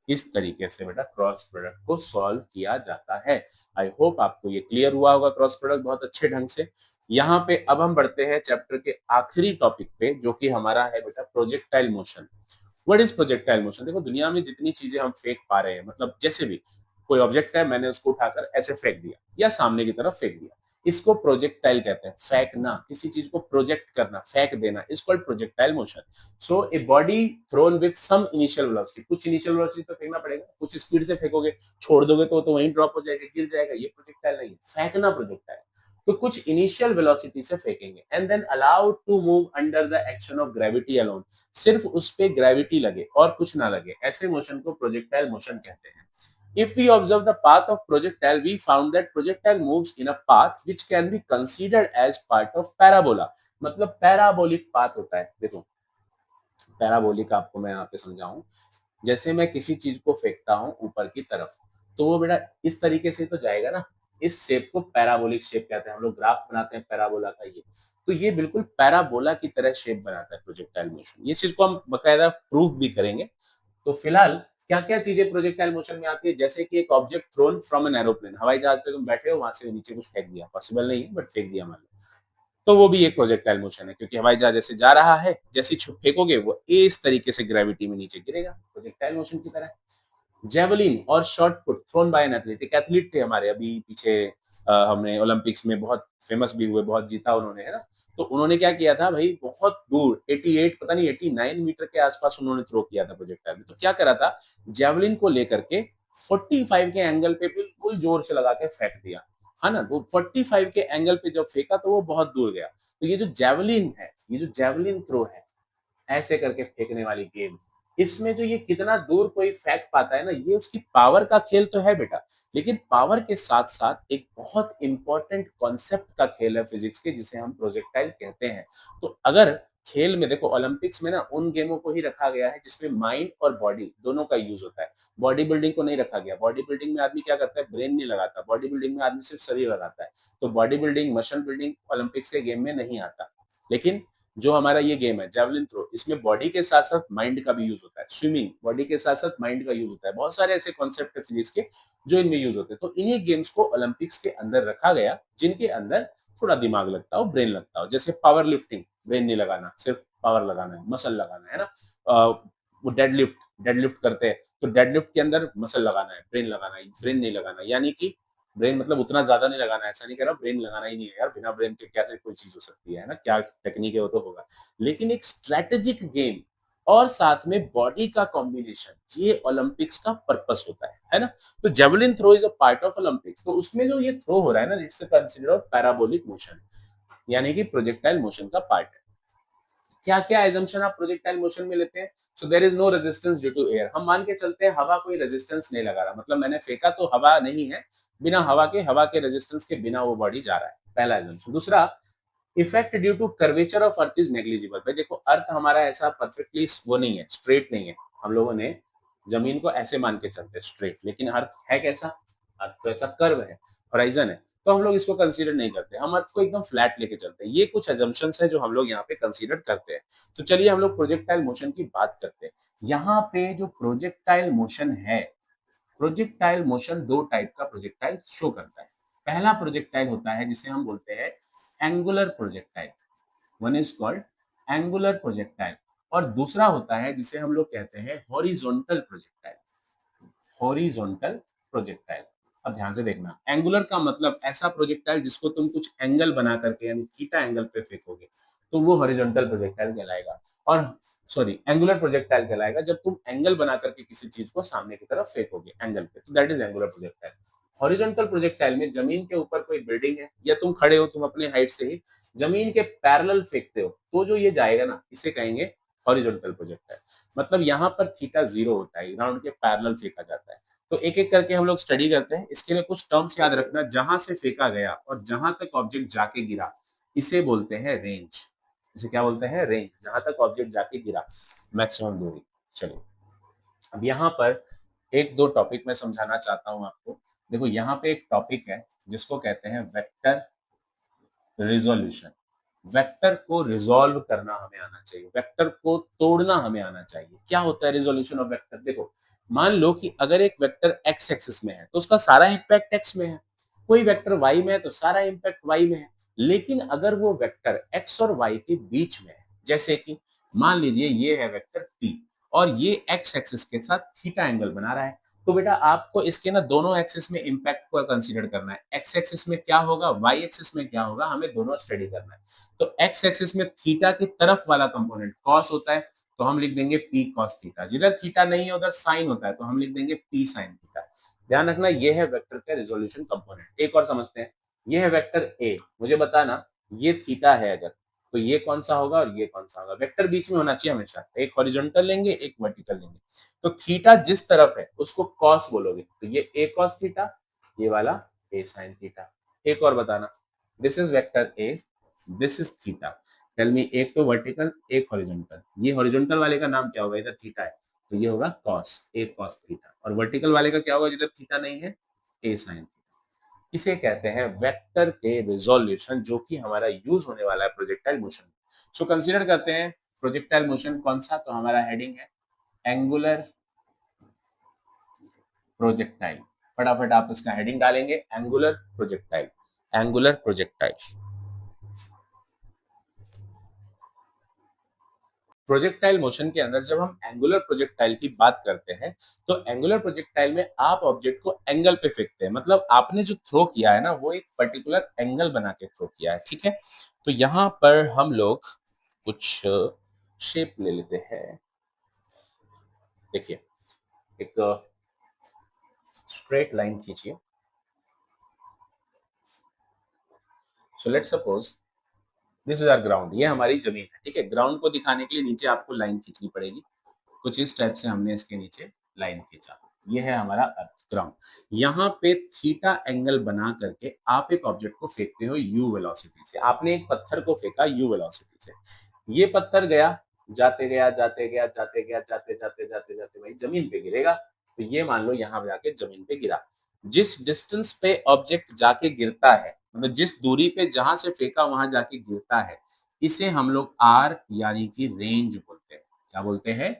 इस तरीके से बेटा क्रॉस प्रोडक्ट को सॉल्व किया जाता है। आई होप आपको ये क्लियर हुआ होगा क्रॉस प्रोडक्ट बहुत अच्छे ढंग से। यहाँ पे अब हम बढ़ते हैं चैप्टर के आखिरी टॉपिक पे, जो कि हमारा है बेटा projectile motion. What is projectile motion? देखो दुनिया में जितनी चीजें हम फेंक पा रहे हैं, मतलब जैसे भी कोई ऑब्जेक्ट है, मैंने उसको उठाकर ऐसे फेंक दिया या सामने की तरफ फेंक दिया, इसको प्रोजेक्टाइल कहते हैं। फेंकना, किसी चीज को प्रोजेक्ट करना, फेंक देना, is called projectile motion. So a body thrown with some initial velocity, कुछ इनिशियल वेलोसिटी तो फेंकना पड़ेगा, कुछ स्पीड से फेंकोगे, छोड़ दोगे तो वहीं ड्रॉप हो जाएगा, गिर जाएगा, ये प्रोजेक्टाइल नहीं है। फेंकना प्रोजेक्टाइल, तो कुछ इनिशियल वेलोसिटी से फेंकेंगे and then allowed to move under the action of gravity alone, सिर्फ उस पे ग्रेविटी लगे और कुछ ना लगे, ऐसे मोशन को प्रोजेक्टाइल मोशन कहते हैं। If we observe the path of projectile, we found that projectile moves in a path which can be considered as part of parabola। मतलब पैराबोलिक पाथ होता है। देखो पैराबोलिक आपको मैं यहाँ पे समझाऊं, जैसे मैं किसी चीज को फेंकता हूँ ऊपर की तरफ, तो वो बेटा इस तरीके से तो जाएगा ना, इस शेप को पैराबोलिक शेप कहते हैं। हम लोग ग्राफ बनाते हैं पैराबोला का, ये तो ये बिल्कुल पैराबोला की तरह शेप बनाता है प्रोजेक्टाइल मोशन। ये चीज को हम बकायदा प्रूफ भी करेंगे। तो फिलहाल क्या क्या चीजें प्रोजेक्टाइल मोशन में आती है, जैसे कि एक object thrown from an aeroplane, हवाई जहाज पे तुम बैठे हो, वहां से नीचे कुछ फेंक दिया, पॉसिबल नहीं है बट फेंक दिया मान लो, तो वो भी एक प्रोजेक्टाइल मोशन है, क्योंकि हवाई जहाज जैसे जा रहा है, जैसे फेंकोगे वो इस तरीके से ग्रेविटी में नीचे गिरेगा, प्रोजेक्टाइल मोशन की तरह। जेवलिन और shot put thrown by an athlete, एक एथलीट थे हमारे अभी पीछे, हमने ओलंपिक्स में बहुत फेमस भी हुए, बहुत जीता उन्होंने, है ना। तो उन्होंने क्या किया था भाई, बहुत दूर 88 पता नहीं 89 मीटर के आसपास उन्होंने थ्रो किया था प्रोजेक्टाइल में। तो क्या करा था, जेवलिन को लेकर के 45 के एंगल पे बिल्कुल जोर से लगा के फेंक दिया, है ना। वो 45 के एंगल पे जब फेंका तो वो बहुत दूर गया। तो ये जो जेवलिन है, ये जो जेवलिन थ्रो है, ऐसे करके फेंकने वाली गेम, इसमें जो ये कितना दूर कोई फेंक पाता है ना, ये उसकी पावर का खेल तो है बेटा, लेकिन पावर के साथ साथ एक बहुत इंपॉर्टेंट कॉन्सेप्ट का खेल है फिजिक्स के, जिसे हम प्रोजेक्टाइल कहते हैं। तो अगर खेल में देखो ओलंपिक्स में ना उन गेमों को ही रखा गया है जिसमें माइंड और बॉडी दोनों का यूज होता है। बॉडी बिल्डिंग को नहीं रखा गया। बॉडी बिल्डिंग में आदमी क्या करता है, ब्रेन नहीं लगाता। बॉडी बिल्डिंग में आदमी सिर्फ शरीर लगाता है। तो body building, muscle building Olympics के गेम में नहीं आता। लेकिन जो हमारा ये गेम है जेवलिन थ्रो, इसमें बॉडी के साथ साथ माइंड का भी यूज होता है। स्विमिंग, बॉडी के साथ साथ माइंड का यूज होता है। बहुत सारे ऐसे कॉन्सेप्ट है फिजिक्स के जो इनमें यूज होते हैं। तो इन्हीं गेम्स को ओलंपिक्स के अंदर रखा गया जिनके अंदर थोड़ा दिमाग लगता हो, ब्रेन लगता हो। जैसे पावर लिफ्टिंग, ब्रेन नहीं लगाना, सिर्फ पावर लगाना है, मसल लगाना है ना। वो डेडलिफ्ट करते हैं तो डेडलिफ्ट के अंदर मसल लगाना है, ब्रेन लगाना है, ब्रेन नहीं लगाना। यानी कि ब्रेन मतलब उतना ज्यादा नहीं लगाना है, ऐसा नहीं कह रहा, ब्रेन लगाना ही नहीं है यार, बिना ब्रेन के कैसे कोई चीज हो सकती है ना, क्या टेक्निक है वो तो होगा। लेकिन एक स्ट्रेटेजिक गेम और साथ में बॉडी का कॉम्बिनेशन, ये ओलंपिक्स का पर्पस होता है ना। तो javelin throw is a part of Olympics. तो उसमें जो ये थ्रो हो रहा है ना, इट्स कंसिडर पैराबोलिक मोशन, यानी कि प्रोजेक्टाइल मोशन का पार्ट है। क्या क्या एजम्पशन आप प्रोजेक्टाइल मोशन में लेते हैं? So there is no resistance due to air. हम मान के चलते हैं हवा कोई रेजिस्टेंस नहीं लगा रहा, मतलब मैंने फेंका तो हवा नहीं है, बिना हवा के रेजिस्टेंस के बिना वो बॉडी जा रहा है, पहला एजम्पशन। दूसरा, effect due to curvature of earth is negligible. भाई देखो, अर्थ हमारा ऐसा परफेक्टली वो नहीं है, स्ट्रेट नहीं है। हम लोगों ने जमीन को ऐसे मान के चलते हैं स्ट्रेट, लेकिन अर्थ है कैसा? अर्थ तो ऐसा कर्व है, होराइजन है, तो हम लोग इसको कंसीडर नहीं करते। हम अर्थ को एकदम फ्लैट लेके चलते हैं। ये कुछ अजम्पशंस है जो हम लोग यहाँ पे कंसीडर करते हैं। तो चलिए हम लोग प्रोजेक्टाइल मोशन की बात करते हैं। यहाँ पे जो प्रोजेक्टाइल मोशन है, प्रोजेक्टाइल मोशन दो टाइप का प्रोजेक्टाइल शो करता है। पहला प्रोजेक्टाइल होता है जिसे हम बोलते हैं angular projectile, one is called angular projectile. और दूसरा होता है जिसे हम लोग कहते हैं हॉरिजॉन्टल प्रोजेक्टाइल, हॉरिजॉन्टल प्रोजेक्टाइल। अब ध्यान से देखना, एंगुलर का मतलब ऐसा प्रोजेक्टाइल जिसको तुम कुछ एंगल बना करके यानी थीटा एंगल पे फेंकोगे, तो वो हॉरिजॉन्टल प्रोजेक्टाइल कहलाएगा। और सॉरी, एंगुलर प्रोजेक्टाइल कहलाएगा जब तुम एंगल बना करके किसी चीज को सामने की तरफ फेंकोगे एंगल पे, तो that is angular projectile. Horizontal projectile में जमीन के ऊपर कोई बिल्डिंग है या तुम खड़े हो, तुम अपने हाइट से ही जमीन के पैरेलल फेंकते हो, तो जो ये जाएगा ना, इसे कहेंगे हॉरिजॉन्टल प्रोजेक्टाइल। मतलब यहाँ पर थीटा 0 होता है, ग्राउंड के पैरेलल फेंका जाता है। तो एक एक करके हम लोग स्टडी करते हैं। इसके लिए कुछ टर्म्स याद रखना, जहां से फेंका गया और जहां तक ऑब्जेक्ट जाके गिरा, इसे बोलते हैं रेंज। इसे क्या बोलते हैं? रेंज, जहां तक ऑब्जेक्ट जाके गिरा, मैक्सिमम दूरी। चलिए, अब यहाँ पर एक दो टॉपिक मैं समझाना चाहता हूँ आपको। देखो, यहाँ पे एक टॉपिक है जिसको कहते हैं वेक्टर रिजोल्यूशन। वेक्टर को रिजॉल्व करना हमें आना चाहिए, वेक्टर को तोड़ना हमें आना चाहिए। क्या होता है रिजोल्यूशन ऑफ वेक्टर? देखो, मान लो कि अगर एक वेक्टर एक्स एक्सिस में है तो उसका सारा इंपैक्ट एक्स में है, कोई वेक्टर वाई में है तो सारा इंपैक्ट वाई में है। लेकिन अगर वो वेक्टर एक्स और वाई के बीच में है, जैसे कि मान लीजिए ये है वेक्टर पी और ये एक्स एक्सिस के साथ थीटा एंगल बना रहा है, तो बेटा आपको इसके ना दोनों एक्सिस में इंपैक्ट को कंसीडर करना है। एक्स एक्सिस में क्या होगा, वाई एक्सिस में क्या होगा, हमें दोनों स्टडी करना है। तो एक्स एक्सिस में थीटा की तरफ वाला कंपोनेंट कॉस होता है, तो हम लिख देंगे पी कॉस थीटा। जिधर थीटा नहीं है उधर साइन होता है, तो हम लिख देंगे पी साइन थीटा। ध्यान रखना, ये है वेक्टर का रिजोल्यूशन कंपोनेंट। एक और समझते हैं, ये है वेक्टर ए, मुझे बताना ये थीटा है अगर, तो ये कौन सा होगा और ये कौन सा होगा? वेक्टर बीच में होना चाहिए हमेशा, एक हॉरिजॉन्टल लेंगे एक वर्टिकल लेंगे। तो थीटा जिस तरफ है उसको कॉस बोलोगे, तो ये ए कॉस थीटा, ये वाला ए साइन थीटा। एक और बताना, this is vector A, this is theta. Tell me, एक तो वर्टिकल एक हॉरिजॉन्टल, ये हॉरिजॉन्टल वाले का नाम क्या होगा? इधर थीटा है तो ये होगा कॉस, ए कॉस थीटा। और वर्टिकल वाले का क्या होगा जिधर थीटा नहीं है? ए साइन थीटा। इसे कहते हैं वेक्टर के रिजोल्यूशन, जो कि हमारा यूज होने वाला है प्रोजेक्टाइल मोशन। सो कंसीडर करते हैं प्रोजेक्टाइल मोशन कौन सा, तो हमारा हेडिंग है एंगुलर प्रोजेक्टाइल। फटाफट आप इसका हेडिंग डालेंगे, angular projectile, angular projectile. Projectile motion के अंदर जब हम एंगुलर प्रोजेक्टाइल की बात करते हैं, तो एंगुलर प्रोजेक्टाइल में आप ऑब्जेक्ट को एंगल पे फेंकते हैं। मतलब आपने जो थ्रो किया है ना, वो एक पर्टिकुलर एंगल बना के थ्रो किया है, ठीक है। तो यहाँ पर हम लोग कुछ शेप ले लेते हैं। देखिए, एक स्ट्रेट लाइन खींचिए। So let's suppose this is our ground, ये हमारी जमीन है, ठीक है। ग्राउंड को दिखाने के लिए नीचे आपको लाइन खींचनी पड़ेगी। कुछ इस टाइप से हमने इसके नीचे लाइन खींचा, ये है हमारा अर्थ ग्राउंड। यहाँ पे थीटा एंगल बना करके आप एक ऑब्जेक्ट को फेंकते हो यू वेलोसिटी से। आपने एक पत्थर को फेंका यू वेलोसिटी से। ये पत्थर गया, जाते गया, जाते गया, जाते गया, जाते जाते जाते जाते भाई जमीन पे गिरेगा। तो ये मान लो यहाँ जाके जमीन पे गिरा। जिस डिस्टेंस पे ऑब्जेक्ट जाके गिरता है, मतलब जिस दूरी पे जहां से फेंका वहां जाके गिरता है, इसे हम लोग आर यानी कि रेंज बोलते हैं। क्या बोलते हैं?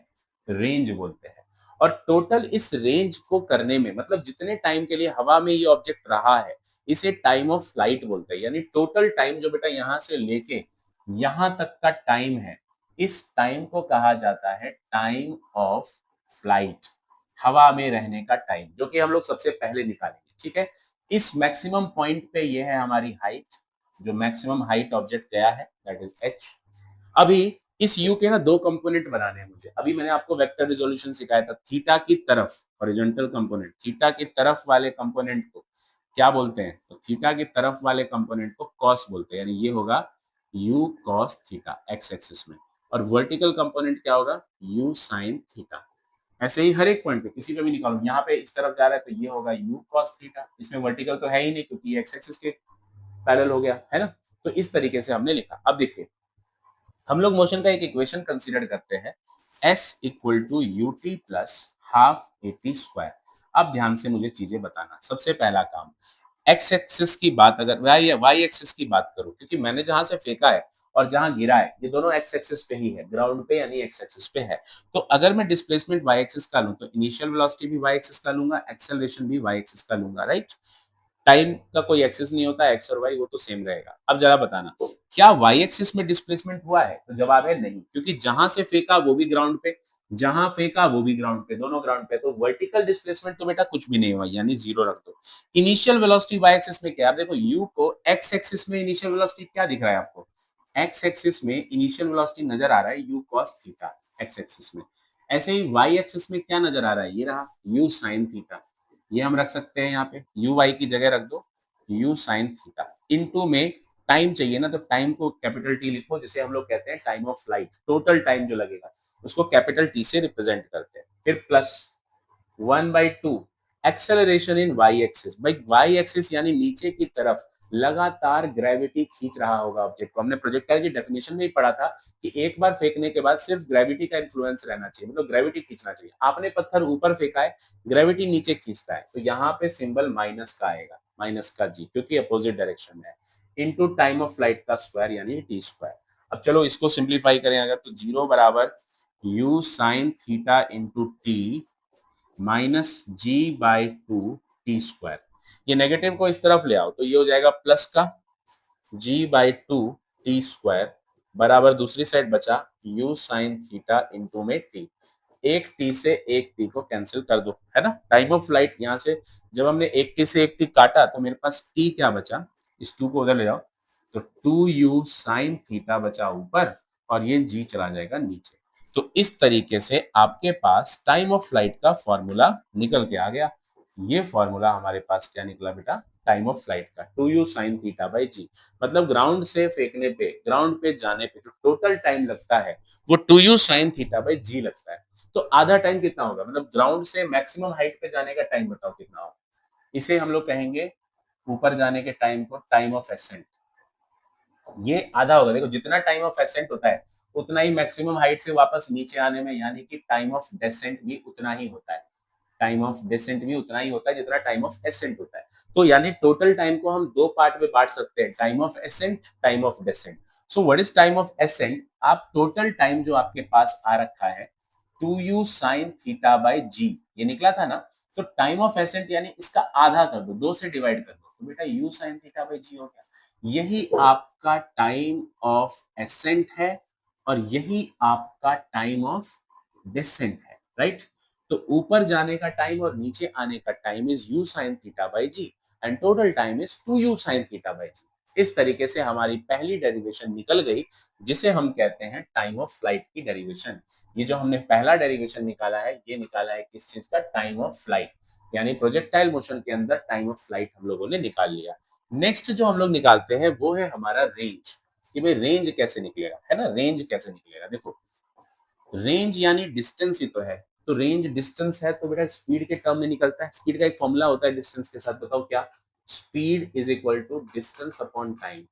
रेंज बोलते हैं। और टोटल इस रेंज को करने में, मतलब जितने टाइम के लिए हवा में ये ऑब्जेक्ट रहा है, इसे टाइम ऑफ फ्लाइट बोलते हैं। यानी टोटल टाइम जो बेटा यहाँ से लेके यहां तक का टाइम है, इस टाइम को कहा जाता है टाइम ऑफ फ्लाइट। हवा में रहने का टाइम, जो कि हम लोग सबसे पहले निकालेंगे। ठीक है, इस मैक्सिमम पॉइंट पे ये है हमारी हाइट, जो मैक्सिमम हाइट ऑब्जेक्ट गया है, दैट इज एच। अभी इस यू के ना दो कंपोनेंट बनाने हैं मुझे। अभी मैंने आपको वेक्टर रिजोल्यूशन सिखाया था। थीटा की तरफ हॉरिजॉन्टल कंपोनेंट, थीटा की तरफ वाले कंपोनेंट को क्या बोलते हैं? तो थीटा की तरफ वाले कंपोनेंट को कॉस बोलते हैं। यानी ये होगा you cos theta x axis में। और वर्टिकल कंपोनेंट क्या होगा? You sine theta. ऐसे ही हर एक पॉइंट पे किसी पे भी निकालो, यहाँ पे इस तरफ जा रहा है तो ये होगा यू कॉस थीटा। इसमें वर्टिकल तो है ही नहीं क्योंकि एक्स एक्सिस के पैरेलल हो गया है ना। तो इस तरीके से हमने लिखा। अब देखिए, हम लोग मोशन का एक इक्वेशन कंसीडर करते हैं, s equal to U T plus half A T square. अब ध्यान से मुझे चीजें बताना। सबसे पहला काम, एक्स एक्सिस की बात, अगर वाई एक्सिस की बात करूं, क्योंकि मैंने जहां से फेंका है और जहां गिरा है ये दोनों एक्स एक्सिस पे ही है, ग्राउंड पे यानी एक्स एक्सिस पे है। तो अगर मैं डिस्प्लेसमेंट वाई एक्सिस का लूं तो इनिशियल वेलोसिटी भी वाई एक्सिस का लूंगा, एक्सेलरेशन भी वाई एक्सिस का लूंगा, राइट। टाइम का कोई एक्सिस नहीं होता, एक्स और वाई वो तो सेम रहेगा। अब जरा बताना, क्या वाई एक्सिस में डिस्प्लेसमेंट हुआ है? तो जवाब है नहीं, क्योंकि जहां से फेंका वो भी ग्राउंड पे, जहां फेंका वो भी ग्राउंड पे, दोनों ग्राउंड पे। तो वर्टिकल डिस्प्लेसमेंट तो बेटा कुछ भी नहीं हुआ, यानी जीरो रख दो। इनिशियल वेलोसिटी वाई एक्सिस में क्या है? देखो यू को एक्स एक्सिस में इनिशियल वेलोसिटी क्या दिख रहा है आपको? एक्स एक्सिस में इनिशियल वेलोसिटी नजर आ रहा है you cos theta x axis में। ऐसे ही वाई एक्सिस में क्या नजर आ रहा है? ये रहा यू साइन थीटा। ये हम रख सकते हैं यहाँ पे, यू वाई की जगह रख दो यू साइन थीटा। इनटू में टाइम चाहिए ना, तो टाइम को कैपिटल टी लिखो, जिसे हम लोग कहते हैं time of flight. Total time जो लगेगा उसको कैपिटल टी से रिप्रेजेंट करते हैं। फिर plus 1/2 acceleration in Y axis. भाई वाई एक्सिस यानी नीचे की तरफ लगातार ग्रेविटी खींच रहा होगा ऑब्जेक्ट को। हमने प्रोजेक्टाइल की डेफिनेशन में ही पढ़ा था कि एक बार फेंकने के बाद सिर्फ ग्रेविटी का इन्फ्लुएंस रहना चाहिए, मतलब ग्रेविटी खींचना चाहिए। आपने पत्थर ऊपर फेंका है, ग्रेविटी नीचे खींचता है, तो यहाँ पे सिंबल माइनस का आएगा, माइनस का जी, क्योंकि अपोजिट डायरेक्शन में है। इनटू टाइम ऑफ फ्लाइट का स्क्वायर यानी टी स्क्वायर। अब चलो इसको सिंप्लीफाई करें अगर, तो जीरो बराबर U sine theta into T minus ji by two T square. ये नेगेटिव को इस तरफ ले आओ तो ये हो जाएगा प्लस का जी बाई टू टी स्क्वायर बराबर दूसरी साइड बचा यू साइन थीटा इंटू में टी। एक टी से एक टी को कैंसिल कर दो, है ना। टाइम ऑफ फ्लाइट यहाँ से जब हमने एक टी से एक टी काटा तो मेरे पास टी क्या बचा, इस टू को उधर ले जाओ तो टू यू साइन थीटा बचा ऊपर और ये जी चला जाएगा नीचे। तो इस तरीके से आपके पास टाइम ऑफ फ्लाइट का फॉर्मूला निकल के आ गया। ये फॉर्मूला हमारे पास क्या निकला बेटा? टाइम ऑफ फ्लाइट का two u sine theta by g. मतलब ग्राउंड से फेंकने पे, ग्राउंड पे जाने पे जो टोटल टाइम लगता है वो two u sine theta by g लगता है। तो आधा टाइम कितना होगा? मतलब ग्राउंड से मैक्सिमम हाइट पे जाने का टाइम बताओ कितना होगा? इसे हम लोग कहेंगे ऊपर जाने के टाइम को टाइम ऑफ एसेंट। ये आधा होगा। देखो जितना टाइम ऑफ एसेंट होता है उतना ही मैक्सिमम हाइट से वापस नीचे आने में, यानी कि टाइम ऑफ डेसेंट भी उतना ही होता है। टाइम ऑफ डेसेंट भी उतना ही होता है जितना टाइम ऑफ एसेंट होता है। तो यानी टोटल टाइम को हम दो पार्ट में बांट सकते हैं, time of ascent, time of descent. So what is time of ascent? आप टोटल टाइम जो आपके पास आ रखा है two u sine theta by g, ये निकला था ना। तो टाइम ऑफ एसेंट यानी इसका आधा कर दो, दो से डिवाइड कर दो, तो बेटा यू साइन थीटा बाई जी हो गया। यही आपका टाइम ऑफ एसेंट है और यही आपका टाइम ऑफ डिसेंट है, राइट। तो ऊपर जाने का टाइम और नीचे आने का time is u sine theta by g and total time is two u sine theta by g. इस तरीके से हमारी पहली डेरिवेशन निकल गई, जिसे हम कहते हैं टाइम ऑफ फ्लाइट की डेरिवेशन। ये जो हमने पहला डेरिवेशन निकाला है, ये निकाला है किस चीज का? Time of flight. यानी प्रोजेक्टाइल मोशन के अंदर टाइम ऑफ फ्लाइट हम लोगों ने निकाल लिया। नेक्स्ट जो हम लोग निकालते हैं वो है हमारा रेंज। कि भाई रेंज कैसे निकलेगा, है ना। रेंज कैसे निकलेगा? देखो, रेंज यानी डिस्टेंस ही तो है। तो रेंज डिस्टेंस है तो बेटा स्पीड के टर्म में निकलता है। स्पीड का एक फॉर्मूला होता है डिस्टेंस के साथ, बताओ क्या? Speed is equal to distance upon time.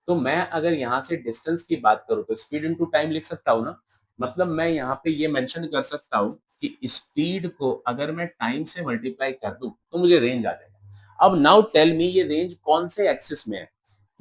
तो मैं अगर यहाँ से डिस्टेंस की बात करूँ तो स्पीड इनटू टाइम लिख सकता हूँ ना। मतलब मैं यहाँ पे ये मेंशन कर सकता हूँ कि स्पीड को अगर मैं टाइम से मल्टीप्लाई कर दूं तो मुझे रेंज आ जाएगा। अब नाउ टेल मी ये रेंज कौन से एक्सिस में है?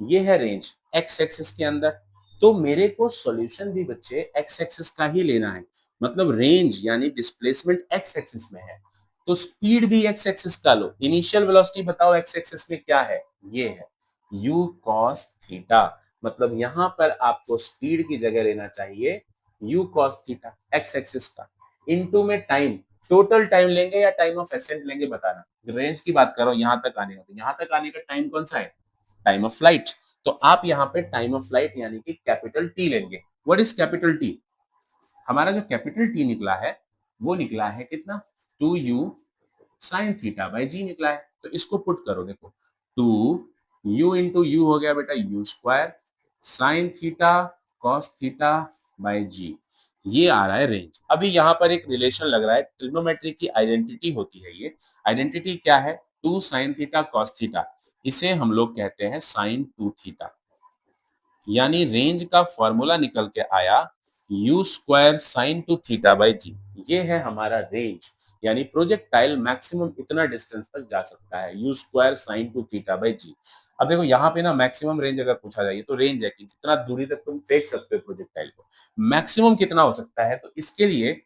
ये है रेंज एक्स एक्सिस के अंदर। तो मेरे को सॉल्यूशन भी बच्चे एक्स एक्सिस का ही लेना है। मतलब रेंज यानी डिस्प्लेसमेंट एक्स एक्सिस में है, तो स्पीड भी एक्स एक्सिस का लो। इनिशियल वेलोसिटी बताओ एक्स एक्सिस में क्या है? ये है u cos थीटा। मतलब यहां पर आपको स्पीड की जगह लेना चाहिए u cos theta x axis का, इनटू में टाइम। टोटल टाइम लेंगे या टाइम ऑफ एसेंट लेंगे बताना। रेंज की बात करो यहां तक आने का, तो यहां तक आने का टाइम कौन सा है? Time of flight. तो आप यहाँ पे टाइम ऑफ फ्लाइट यानी कि कैपिटल टी लेंगे। What is capital T? हमारा जो कैपिटल टी निकला है वो निकला है कितना? 2u साइन थीटा बाई जी निकला है। तो इसको पुट करो, देखो 2u इंटू यू हो गया बेटा u square sine theta cos theta by g. ये आ रहा है रेंज। अभी यहाँ पर एक रिलेशन लग रहा है, ट्रिग्नोमेट्री की आइडेंटिटी होती है ये। आइडेंटिटी क्या है? 2 साइन थीटा कॉस थीटा, इसे हम लोग कहते हैं साइन 2 थीटा। यानी रेंज का फॉर्मूला निकल के आया you square sine 2 theta by g. ये है हमारा रेंज, यानी प्रोजेक्टाइल मैक्सिमम इतना डिस्टेंस तक जा सकता है, u square sine 2 theta by g. अब देखो यहाँ पे ना मैक्सिमम रेंज अगर पूछा जाए तो रेंज है कि कितना दूरी तक तुम फेंक सकते हो प्रोजेक्टाइल को, मैक्सिमम कितना हो सकता है। तो इसके लिए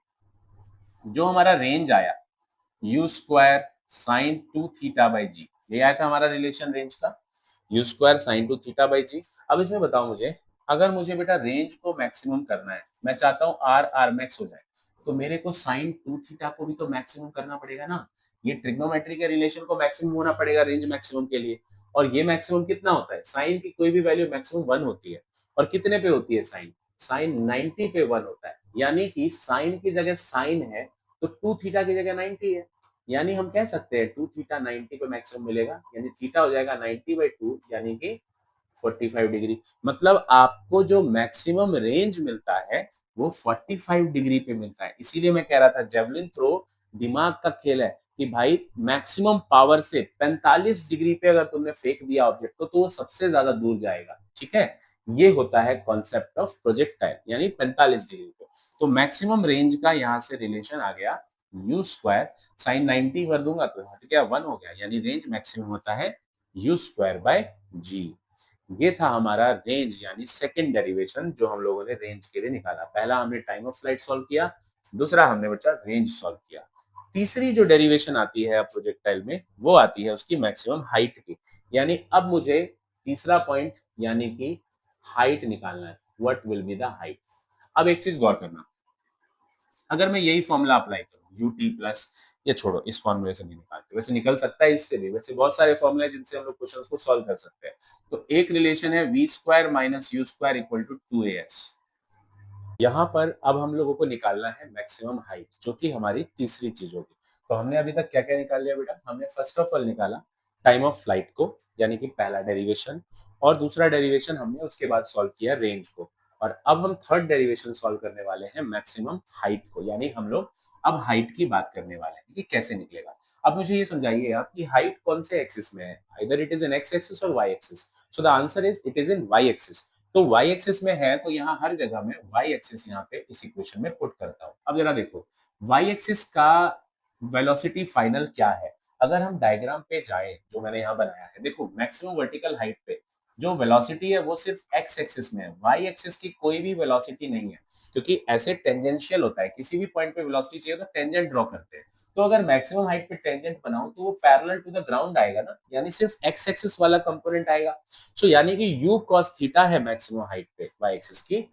जो हमारा रेंज आया you square sine 2 theta by g, ये आया था हमारा रिलेशन रेंज का, u square sine 2 theta by g. अब इसमें बताओ मुझे, अगर मुझे बेटा रेंज को मैक्सिमम करना है, मैं चाहता हूँ आर आर मैक्स हो जाए, तो मेरे को साइन 2 थीटा को भी तो मैक्सिमम करना पड़ेगा ना। ये ट्रिग्नोमेट्री के रिलेशन को मैक्सिमम होना पड़ेगा रेंज मैक्सिमम के लिए। और ये मैक्सिमम कितना होता है? साइन की कोई भी वैल्यू मैक्सिमम 1 होती है। और कितने पे होती है साइन? साइन 90 पे 1 होता है। यानी कि साइन की जगह साइन है तो 2 थीटा की जगह 90 है। यानी हम कह सकते हैं 2 थीटा 90 पे मैक्सिमम मिलेगा, यानी थीटा हो जाएगा 90/2 यानी कि 45 डिग्री। मतलब आपको जो मैक्सिमम रेंज मिलता है वो 45 डिग्री पे मिलता है। इसीलिए मैं कह रहा था जेवलिन थ्रो दिमाग का खेल है कि भाई मैक्सिमम पावर से 45 डिग्री पे अगर तुमने फेंक दिया ऑब्जेक्ट को तो वो सबसे ज्यादा दूर जाएगा। ठीक है, ये होता है कॉन्सेप्ट ऑफ प्रोजेक्टाइल, यानी 45 डिग्री पे। तो मैक्सिमम रेंज का यहाँ से रिलेशन आ गया यू स्क्वायर साइन 90 कर दूंगा तो हट गया 1 हो गया, यानी रेंज मैक्सिमम होता है यू स्क्वायर बाय जी। ये था हमारा रेंज यानी सेकंड डेरिवेशन जो हम लोगों ने रेंज के लिए निकाला। पहला हमने टाइम ऑफ फ्लाइट सॉल्व किया, दूसरा हमने बच्चा रेंज सॉल्व किया। तीसरी जो डेरिवेशन आती है प्रोजेक्टाइल में वो आती है उसकी मैक्सिमम हाइट की। यानी अब मुझे तीसरा पॉइंट यानी कि हाइट निकालना है। What will be the height? अब एक चीज गौर करना, अगर मैं यही फॉर्मूला अप्लाई करूं यू टी प्लस, ये छोड़ो इस फॉर्मूले से नहीं निकालते, वैसे निकल सकता है इससे भी, वैसे बहुत सारे फॉर्मूले हैं जिनसे हम लोग क्वेश्चंस को सॉल्व कर सकते हैं। तो एक रिलेशन है V square minus U square equal to 2as। यहाँ पर अब हम लोगों को निकालना है मैक्सिमम हाइट जो कि हमारी तीसरी चीज होगी। तो हमने अभी तक क्या क्या निकाल लिया बेटा? हमने फर्स्ट ऑफ ऑल निकाला टाइम ऑफ फ्लाइट को, यानी कि पहला डेरिवेशन, और दूसरा डेरिवेशन हमने उसके बाद सॉल्व किया रेंज को। और अब हम थर्ड डेरिवेशन सॉल्व करने वाले हैं मैक्सिमम हाइट को, यानी हम लोग अब हाइट की बात करने वाले हैं कि कैसे निकलेगा। अब मुझे ये समझाइए आप कि हाइट कौन से एक्सिस में है? Either it is in x axis और y axis. So the answer is it is in Y axis. तो y एक्सिस में है तो यहाँ हर जगह में y एक्सिस यहाँ पे इस इक्वेशन में पुट करता हूँ। अब जरा देखो y एक्सिस का वेलोसिटी फाइनल क्या है? अगर हम डायग्राम पे जाए जो मैंने यहाँ बनाया है, देखो मैक्सिमम वर्टिकल हाइट पे जो वेलोसिटी है वो सिर्फ x एक्सिस में है, y एक्सिस की कोई भी वेलोसिटी नहीं है। क्योंकि ऐसे टेंजेंशियल होता है, किसी भी पॉइंट पे वेलोसिटी चाहिए तो टेंजेंट ड्रॉ करते हैं। तो अगर मैक्सिमम हाइट पे टेंजेंट बनाऊं तो वो पैरेलल टू द ग्राउंड आएगा ना, यानी सिर्फ x एक्सिस वाला कंपोनेंट आएगा। सो यानी कि u cos थीटा है मैक्सिमम हाइट पे y एक्सिस की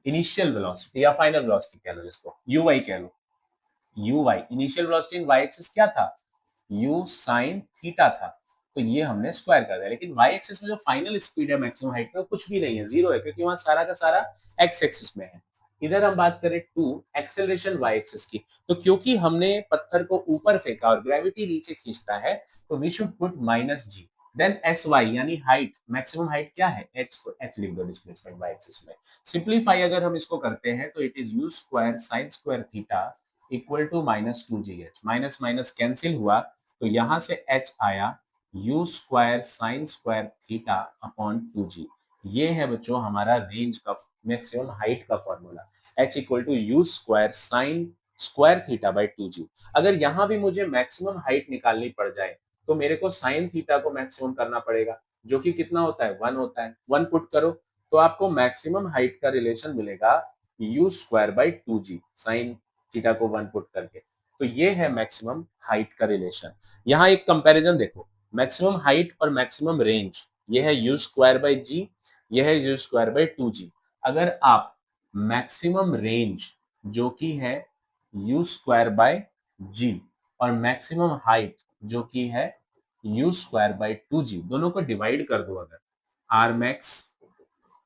इनिशियल वेलोसिटी या फाइनल वेलोसिटी कह लो, जिसको uy कह लो। uy इनिशियल वेलोसिटी इन y एक्सिस क्या था? u sin थीटा था। तो ये हमने स्क्वायर कर दिया, लेकिन y एक्सिस में जो फाइनल स्पीड है मैक्सिमम हाइट पे वो कुछ भी नहीं है, जीरो है, क्योंकि वहां सारा का सारा x एक्सिस में है। इधर हम बात करें टू एक्सेलरेशन y एक्सिस की, तो क्योंकि हमने पत्थर को ऊपर फेंका और ग्रेविटी नीचे खींचता है तो we should put minus G. Then S Y यानी हाइट, मैक्सिमम हाइट क्या है? एच, तो एच लिख दो डिस्प्लेसमेंट वाई एक्सिस में। सिंप्लीफाई अगर हम इसको करते हैं तो it is U square sine square theta equal to minus 2gh। Minus minus cancel हुआ तो यहां से h आया you square sine square theta upon 2g। ये है बच्चों हमारा रेंज का मैक्सिमम हाइट का formula, h equal to U square sine square theta by 2g। अगर यहाँ भी मुझे मैक्सिमम हाइट निकालनी पड़ जाए तो मेरे को साइन थीटा को मैक्सिमम करना पड़ेगा, जो कि कितना होता है 1 होता है। 1 पुट करो तो आपको मैक्सिमम हाइट का रिलेशन मिलेगा you square by 2g, sine theta को 1 पुट करके। तो ये है मैक्सिमम हाइट का रिलेशन। यहाँ एक कंपैरिजन देखो, मैक्सिमम हाइट और मैक्सिमम रेंज, ये है यू स्क्वायर बाई जी, यह है यू स्क्वायर बाई 2g। अगर आप मैक्सिमम रेंज जो कि है यू स्क्वायर बाय जी और मैक्सिमम हाइट जो कि है यू स्क्वायर बाय 2g, दोनों को डिवाइड कर दो, अगर R max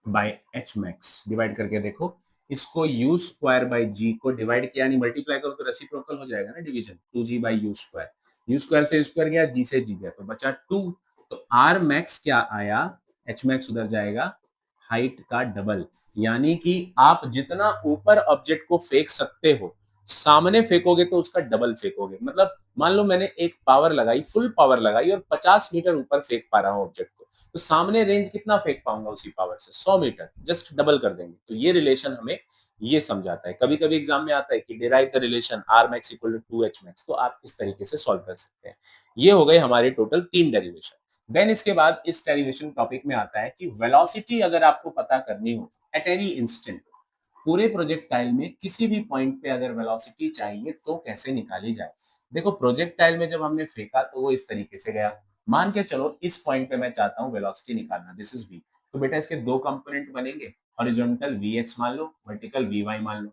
by H max divide करके देखो, इसको यू स्क्वायर बाय जी को डिवाइड किया यानी मल्टीप्लाई करो तो रेसिप्रोकल हो जाएगा ना division, 2g by U square. U square से स्क्वायर गया, जी से जी गया तो बचा 2। तो आर मैक्स क्या आया, एच मैक्स उधर जाएगा, हाइट का डबल। यानी कि आप जितना ऊपर ऑब्जेक्ट को फेंक सकते हो, सामने फेंकोगे तो उसका डबल फेंकोगे। मतलब मान लो मैंने एक पावर लगाई, फुल पावर लगाई और 50 मीटर ऊपर फेंक पा रहा हूं ऑब्जेक्ट को, तो सामने रेंज कितना फेंक पाऊंगा उसी पावर से, 100 मीटर, जस्ट डबल कर देंगे। तो ये रिलेशन हमें ये समझाता है। कभी कभी एग्जाम में आता है कि derive the relation R max equal to 2h max, तो आप इस तरीके से सॉल्व कर सकते हैं। ये हो गए हमारे टोटल 3 डेरिवेशन। देन इसके बाद इस डेरिवेशन टॉपिक में आता है कि वेलोसिटी अगर आपको पता करनी हो एट एनी इंस्टेंट, पूरे प्रोजेक्टाइल में किसी भी पॉइंट पे अगर वेलोसिटी चाहिए तो कैसे निकाली जाए। देखो प्रोजेक्टाइल में जब हमने फेंका तो वो इस तरीके से गया, मान के चलो इस पॉइंट पे मैं चाहता हूँ वेलोसिटी निकालना, दिस इज v। तो बेटा इसके दो कंपोनेंट बनेंगे, हॉरिजॉन्टल vx मान लो, वर्टिकल vy मान लो।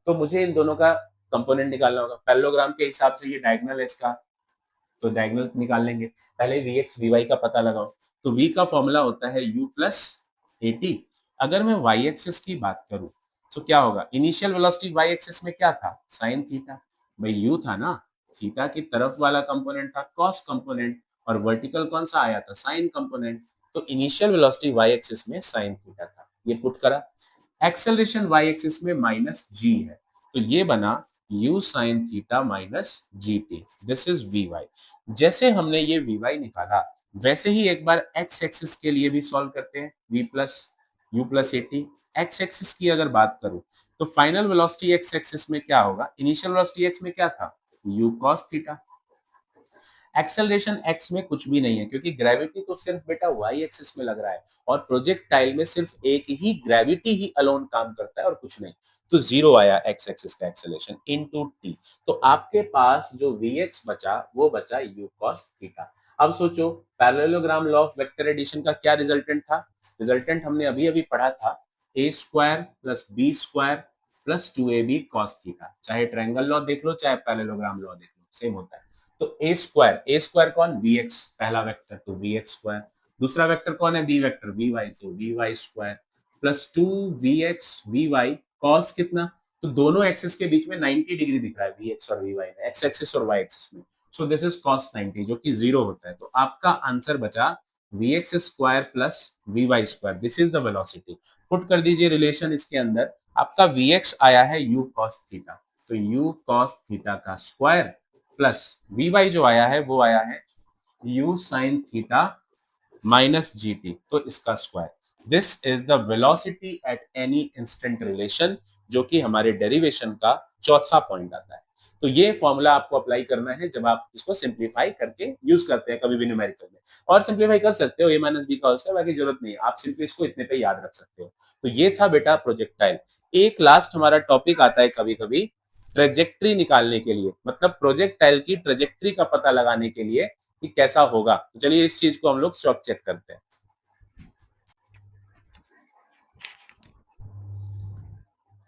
तो मुझे इन दोनों का कंपोनेंट निकालना होगा। पैरेललोग्राम के हिसाब से ये डायगोनल है इसका, तो डायगोनल निकाल लेंगे। पहले vx vy का पता लगाओ। तो v का फॉर्मूला होता है u प्लस at। अगर मैं y एक्सिस की बात करूं तो क्या होगा, इनिशियल वेलोसिटी y एक्सिस में क्या था, साइन थीटा। भाई u था ना, थीटा की तरफ वाला कंपोनेंट था कॉस कंपोनेंट, और वर्टिकल कौन सा आया था, साइन कंपोनेंट। तो इनिशियल वेलोसिटी y एक्सिस में साइन थीटा था, ये पुट करा। एक्सेलरेशन y एक्सिस में माइनस g है, तो ये बना u sine theta minus g t, this is v y. जैसे हमने ये वी वाई निकाला, वैसे ही एक बार x एक्सिस के लिए भी सॉल्व करते हैं, v plus you plus A T. X axis की अगर बात करूं तो फाइनल वेलोसिटी x एक्सिस में क्या होगा, इनिशियल वेलोसिटी x में क्या था, u cos theta. Acceleration x में कुछ भी नहीं है, क्योंकि ग्रेविटी तो सिर्फ बेटा वाई एक्सिस में लग रहा है, और प्रोजेक्टाइल में सिर्फ एक ही ग्रेविटी ही अलोन काम करता है और कुछ नहीं। तो जीरो आया एक्स एक्सिस का एक्सेलरेशन इनटू टी। तो आपके पास जो वीएक्स बचा वो बचा यू कॉस थीटा। अब सोचो parallelogram law of vector addition का क्या रिजल्टेंट था, रिजल्टेंट हमने अभी अभी पढ़ा था, a square plus B square plus 2ab cos theta. चाहे ट्रायंगल लॉ देख लो चाहे पैरेललोग्राम लॉ देख लो, सेम होता है। तो ए स्क्वायर कौन, बी एक्स, पहला वेक्टर तो बी एक्स स्क्वायर, दूसरा वेक्टर कौन है बी वेक्टर बी वाई, तो v y square plus 2 v y cos कितना, तो दोनों एक्सिस के बीच में 90 डिग्री दिख रहा है वी एक्स और वी वाई में, एक्स एक्सिस और वाई एक्सिस में। सो दिस इज कॉस 90 जो कि जीरो होता है। तो आपका आंसर बचा v x square plus v y square, this is the velocity. Put कर दीजिए रिलेशन इसके अंदर, आपका वी एक्स आया है यू कॉस थीटा, तो यू कॉस थीटा का स्क्वायर प्लस वी वाई जो आया है वो आया है you sine theta minus g T, तो इसका square. This is the velocity at any instant relation, जो कि हमारे डेरिवेशन का चौथा पॉइंट आता है। तो ये फॉर्मूला आपको अप्लाई करना है जब आप इसको सिंप्लीफाई करके यूज करते हैं कभी भी न्यूमेरिकल में। और सिंप्लीफाई कर सकते हो ए माइनस बी का होल स्क्वायर, बाकी जरूरत नहीं है, आप सिंपली इसको इतने पे याद रख सकते हो। तो ये था बेटा प्रोजेक्टाइल। एक लास्ट हमारा टॉपिक आता है कभी कभी ट्रेजेक्ट्री निकालने के लिए, मतलब प्रोजेक्टाइल की ट्रेजेक्ट्री का पता लगाने के लिए कि कैसा होगा। तो चलिए इस चीज को हम लोग शॉक चेक करते हैं।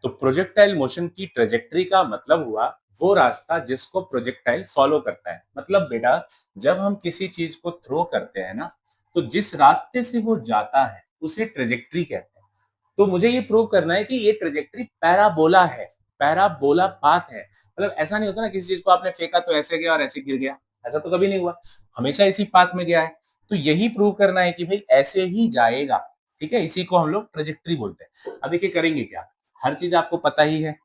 तो प्रोजेक्टाइल मोशन की ट्रेजेक्ट्री का मतलब हुआ वो रास्ता जिसको प्रोजेक्टाइल फॉलो करता है। मतलब बेटा जब हम किसी चीज को थ्रो करते हैं ना, तो जिस रास्ते से वो जाता है उसे ट्रेजेक्ट्री कहते हैं। तो मुझे ये प्रूव करना है कि ये ट्रेजेक्ट्री पैराबोला है, पैराबोला पाथ है। मतलब ऐसा नहीं होता ना किसी चीज को आपने फेंका तो ऐसे गया और ऐसे गिर गया, ऐसा तो कभी नहीं हुआ, हमेशा इसी पाथ में गया है। तो यही प्रूव करना है कि भाई ऐसे ही जाएगा, ठीक है, इसी को हम लोग ट्रेजेक्ट्री बोलते हैं। अब देखिए करेंगे क्या, हर चीज आपको पता ही है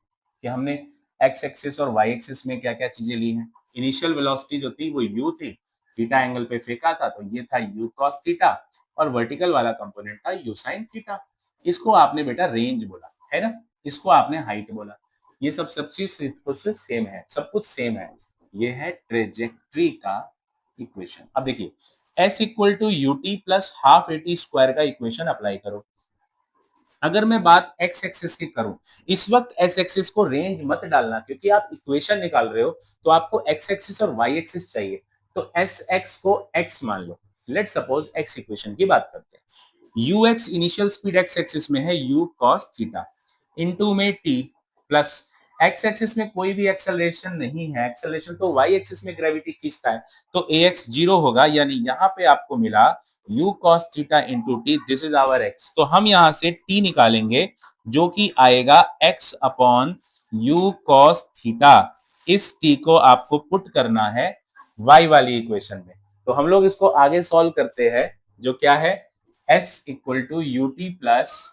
कि हमने एक्स एक्सिस और वाई एक्सिस में क्या क्या चीजें ली हैं। इनिशियल वेलोसिटी जो थी वो यू थी, थीटा एंगल पे फेंका था तो ये था यू कॉस थीटा। और वर्टिकल वाला कंपोनेंट था यू साइन थीटा। इसको आपने बेटा रेंज बोला है ना, इसको आपने हाइट बोला। ये सब चीज से सेम है, सब कुछ सेम है। ये है ट्रेजेक्ट्री का इक्वेशन। अब देखिए s equal to U T plus half A T square का इक्वेशन अप्लाई करो। अगर मैं बात एक्स एक्सिस की करूं, इस वक्त एक्स एक्सिस को रेंज मत डालना, क्योंकि आप इक्वेशन निकाल रहे हो तो आपको एक्स एक्सिस और वाई एक्सिस चाहिए। तो एस एक्स को एक्स मान लो। लेट सपोज एक्स इक्वेशन की बात करते हैं। You x initial speed x axis में है यू कॉस थीटा, इनटू में टी प्लस एक्स एक्सिस में कोई भी एक्सेलरेशन नहीं है, एक्सेलरेशन तो वाई एक्सिस में ग्रेविटी खींचता है, तो ए एक्स जीरो होगा। यानी यहां पे आपको मिला u cos theta into t, this is our x। तो हम यहां से t निकालेंगे जो कि आएगा x upon u cos theta. इस t को आपको पुट करना है y वाली इक्वेशन में। तो हम लोग इसको आगे सॉल्व करते हैं, जो क्या है s equal to U T plus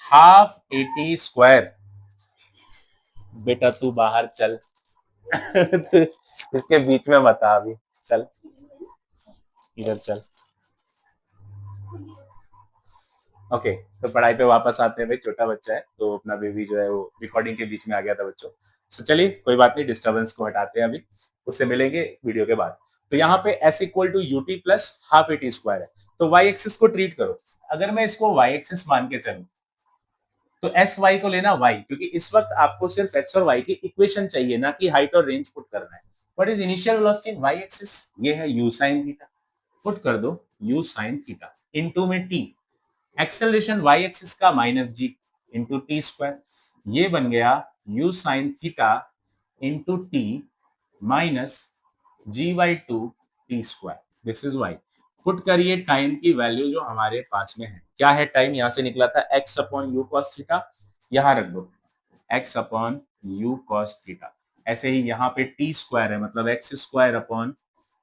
half A T square. बेटा तू बाहर चल इसके बीच में बता अभी, चल इधर चल। ओके तो पढ़ाई पे वापस आते हैं भाई, छोटा बच्चा है तो अपना बेबी जो है वो रिकॉर्डिंग के बीच में आ गया था बच्चों। सो चलिए कोई बात नहीं, डिस्टर्बेंस को हटाते हैं अभी, उससे मिलेंगे वीडियो के बाद। तो यहाँ पे s equal to U T plus half A T square है, तो y एक्सिस को ट्रीट करो। अगर मैं इसको y एक्सिस मान के चलूं तो एस वाई को लेना y, क्योंकि इस वक्त आपको सिर्फ x और y की इक्वेशन चाहिए, ना कि हाइट और रेंज पुट करना है। What is initial velocity in y axis, ये है u sin थीटा। पुट कर दो u sin थीटा इनटू में t, एक्सेलरेशन y एक्सिस का minus g into t square. ये बन गया u sine theta into T minus ji by two T square, this is y। पुट करिए time की वैल्यू जो हमारे पास में है, क्या है टाइम, यहां से निकला था x upon you cos theta, यहां रख दो x upon you cos theta. ऐसे ही यहाँ पे टी स्क्वायर है, मतलब x square upon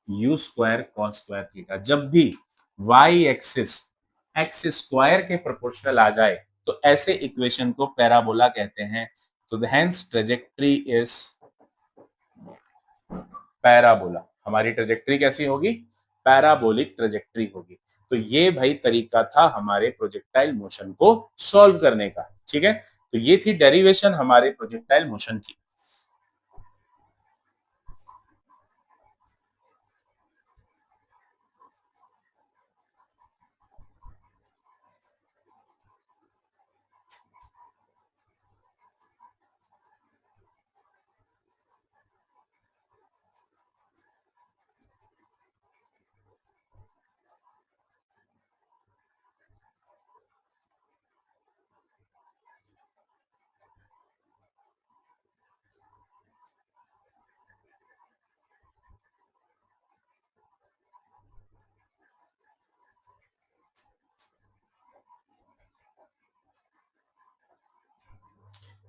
you square cos square theta. जब भी y एक्सिस एक्स स्क्वायर के प्रोपोर्शनल आ जाए तो ऐसे इक्वेशन को पैराबोला कहते हैं। तो हेंस ट्रेजेक्ट्री इज पैराबोला। हमारी ट्रेजेक्ट्री कैसी होगी, पैराबोलिक ट्रेजेक्ट्री होगी। तो ये भाई तरीका था हमारे प्रोजेक्टाइल मोशन को सॉल्व करने का, ठीक है। तो ये थी डेरिवेशन हमारे प्रोजेक्टाइल मोशन की।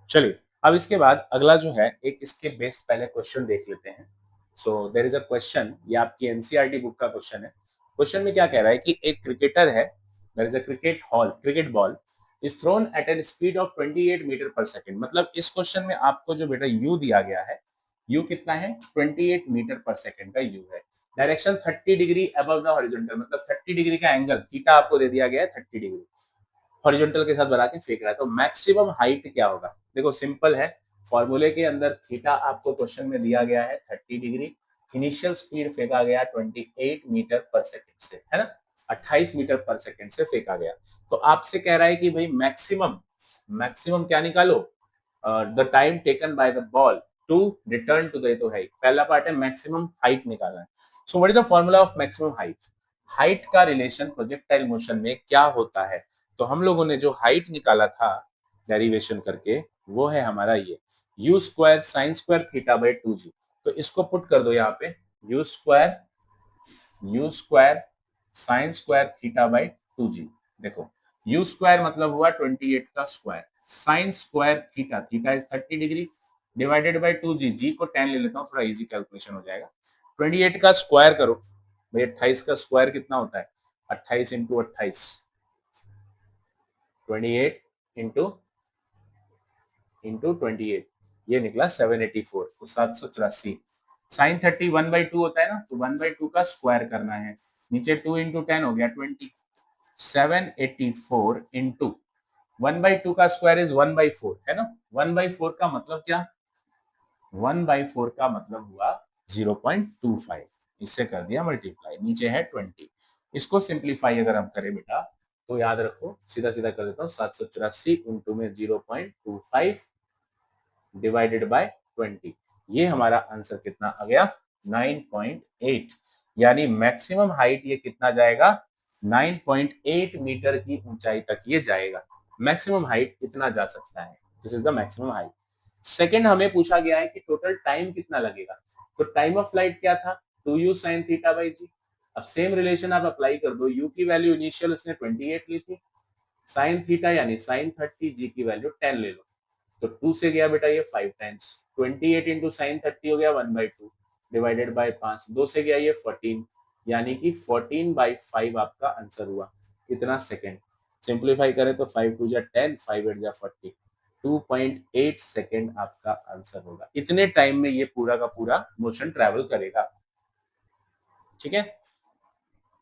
चलिए अब इसके बाद अगला जो है एक इसके बेस्ड पहले क्वेश्चन देख लेते हैं। So there is a question, ये आपकी एनसीईआरटी बुक का क्वेश्चन है। क्वेश्चन में क्या कह रहा है कि एक क्रिकेटर है, there is a cricket ball is thrown at an speed of 28 metre per second. मतलब इस क्वेश्चन में आपको जो बेटा यू दिया गया है, यू कितना है 28 मीटर पर सेकंड का यू है। Direction 30 degree above the horizontal, मतलब 30 डिग्री का एंगल थीटा आपको दे दिया गया है 30 डिग्री हॉरिजॉन्टल के साथ बना के फेंक रहा है। तो मैक्सिमम हाइट क्या होगा, देखो सिंपल है, फॉर्मूले के अंदर थीटा आपको क्वेश्चन में दिया गया है 30 डिग्री, इनिशियल स्पीड फेंका गया 28 मीटर पर सेकंड से, है ना, 28 मीटर पर सेकंड से फेंका गया। तो आपसे कह रहा है कि भाई मैक्सिमम मैक्सिमम क्या निकालो, the time taken by the ball to return to the, तो है पहला पार्ट है मैक्सिमम हाइट निकालना है। So what is the formula of maximum height, height का रिलेशन प्रोजेक्टाइल मोशन में क्या होता है। तो हम लोगों ने जो हाइट निकाला था डेरिवेशन करके, वो है हमारा ये u square sine square theta by two g. तो इसको पुट कर दो यहाँ पे, u square sine square theta by two g. देखो यू स्क्वायर मतलब हुआ 28 का square, sine square theta, theta is 30 degree divided by two g, g को 10 ले लेता हूँ थोड़ा इजी कैलकुलेशन हो जाएगा। 28 का स्क्वायर करो भाई, 28 का स्क्वायर कितना होता है, 28 इंटू 28, 28 इंटू 28, ये निकला 784, तो 784। साइन 30 1/2 होता है ना, तो 1/2 का स्क्वायर करना है, नीचे 2 इंटू 10 हो गया 20, 784 इंटू 1/2 का स्क्वायर इज 1/4 है ना। 1/4 का मतलब क्या, 1/4 का मतलब हुआ 0.25। इससे कर दिया मल्टीप्लाई, नीचे है 20। इसको सिंप्लीफाई अगर हम करें बेटा तो याद रखो, सीधा सीधा कर देता हूँ, 784 इंटू में 0.25 डिवाइडेड बाय 20। ये हमारा आंसर कितना आ गया, 9.8। यानी मैक्सिमम हाइट ये कितना जाएगा, 9.8 मीटर की ऊंचाई तक ये जाएगा। मैक्सिमम हाइट इतना जा सकता है, this is the maximum height. Second हमें पूछा गया है कि टोटल टाइम कितना लगेगा। तो टाइम ऑफ फ्लाइट क्या था, 2u sin theta by g. अब सेम रिलेशन आप अप्लाई कर दो, u की वैल्यू इनिशियल उसने 28 ली थी, sin थीटा यानी sin 30, g की वैल्यू 10 ले लो। तो 2 से गया बेटा ये 5 टाइम्स, 28 इंटू साइन 30 हो गया 1/2 डिवाइडेड बाय 5, 2 से गया ये 14, यानी कि 14/5 आपका आंसर हुआ। कितना सेकंड, सिंप्लीफाई करें तो 5 2 जा 10, 5 8 जा 40, 2.8 सेकंड आपका आंसर होगा। इतने टाइम में ये पूरा का पूरा मोशन ट्रेवल करेगा। ठीक है,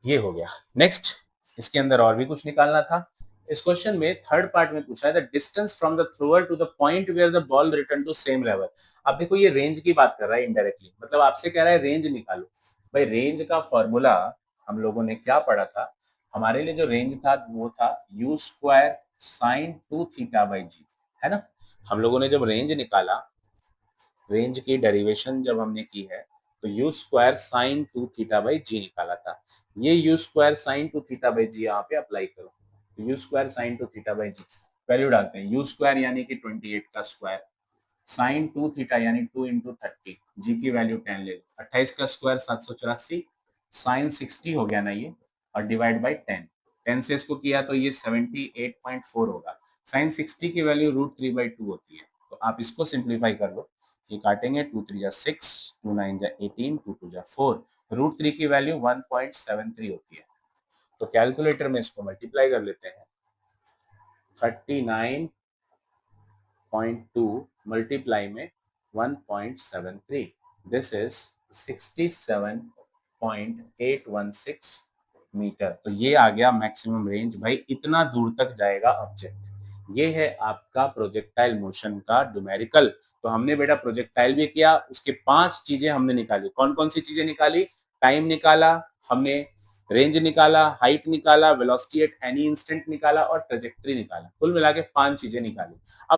ये हो गया। नेक्स्ट, इसके अंदर और भी कुछ निकालना था। इस क्वेश्चन में थर्ड पार्ट में पूछा है the distance from the thrower to the point where the ball return to same level. अब देखो ये रेंज की बात कर रहा है इनडायरेक्टली, मतलब आपसे कह रहा है रेंज निकालो। भाई रेंज का फॉर्मूला हम लोगों ने क्या पढ़ा था, हमारे लिए जो रेंज था वो था u square sine 2 theta by g, है ना। हम लोगों ने जब रेंज निकाला, रेंज की डेरिवेशन जब हमने की है, तो u square sine 2 theta by g निकाला था। ये u square sine 2 theta by g यहाँ पे अप्लाई करो, तो u square sine 2 theta by g value डालते हैं। यू स्क्वायर यानी कि 28 का स्क्वायर, साइन 2 थीटा यानी 2 इंटू 30, जी की वैल्यू 10 ले लो, 28 का स्क्वायर 784, साइन 60 हो गया ना ये, और डिवाइड बाई 10, 10 से इसको किया तो ये 78.4 होगा। साइन 60 की वैल्यू √3/2 होती है, तो आप इसको सिंप्लीफाई कर लो। ये काटेंगे, 2 3 जा 6, 2 9 जा 18, 2 2 जा 4, √3 की वैल्यू 1.73 होती है। तो कैलकुलेटर में इसको मल्टीप्लाई कर लेते हैं, 39.2 मल्टीप्लाई में 1.73, दिस इज 67.816 मीटर। तो ये आ गया मैक्सिमम रेंज। भाई इतना दूर तक जाएगा ऑब्जेक्ट। ये है आपका प्रोजेक्टाइल मोशन का न्यूमेरिकल। तो हमने बेटा प्रोजेक्टाइल भी किया, उसके 5 चीजें हमने निकाली। कौन कौन सी चीजें निकाली, टाइम निकाला हमने, रेंज निकाला, हाइट निकाला, वेलोसिटी एट एनी इंस्टेंट निकाला और ट्रेजेक्टरी निकाला। कुल मिला के 5 चीजें निकाली। अब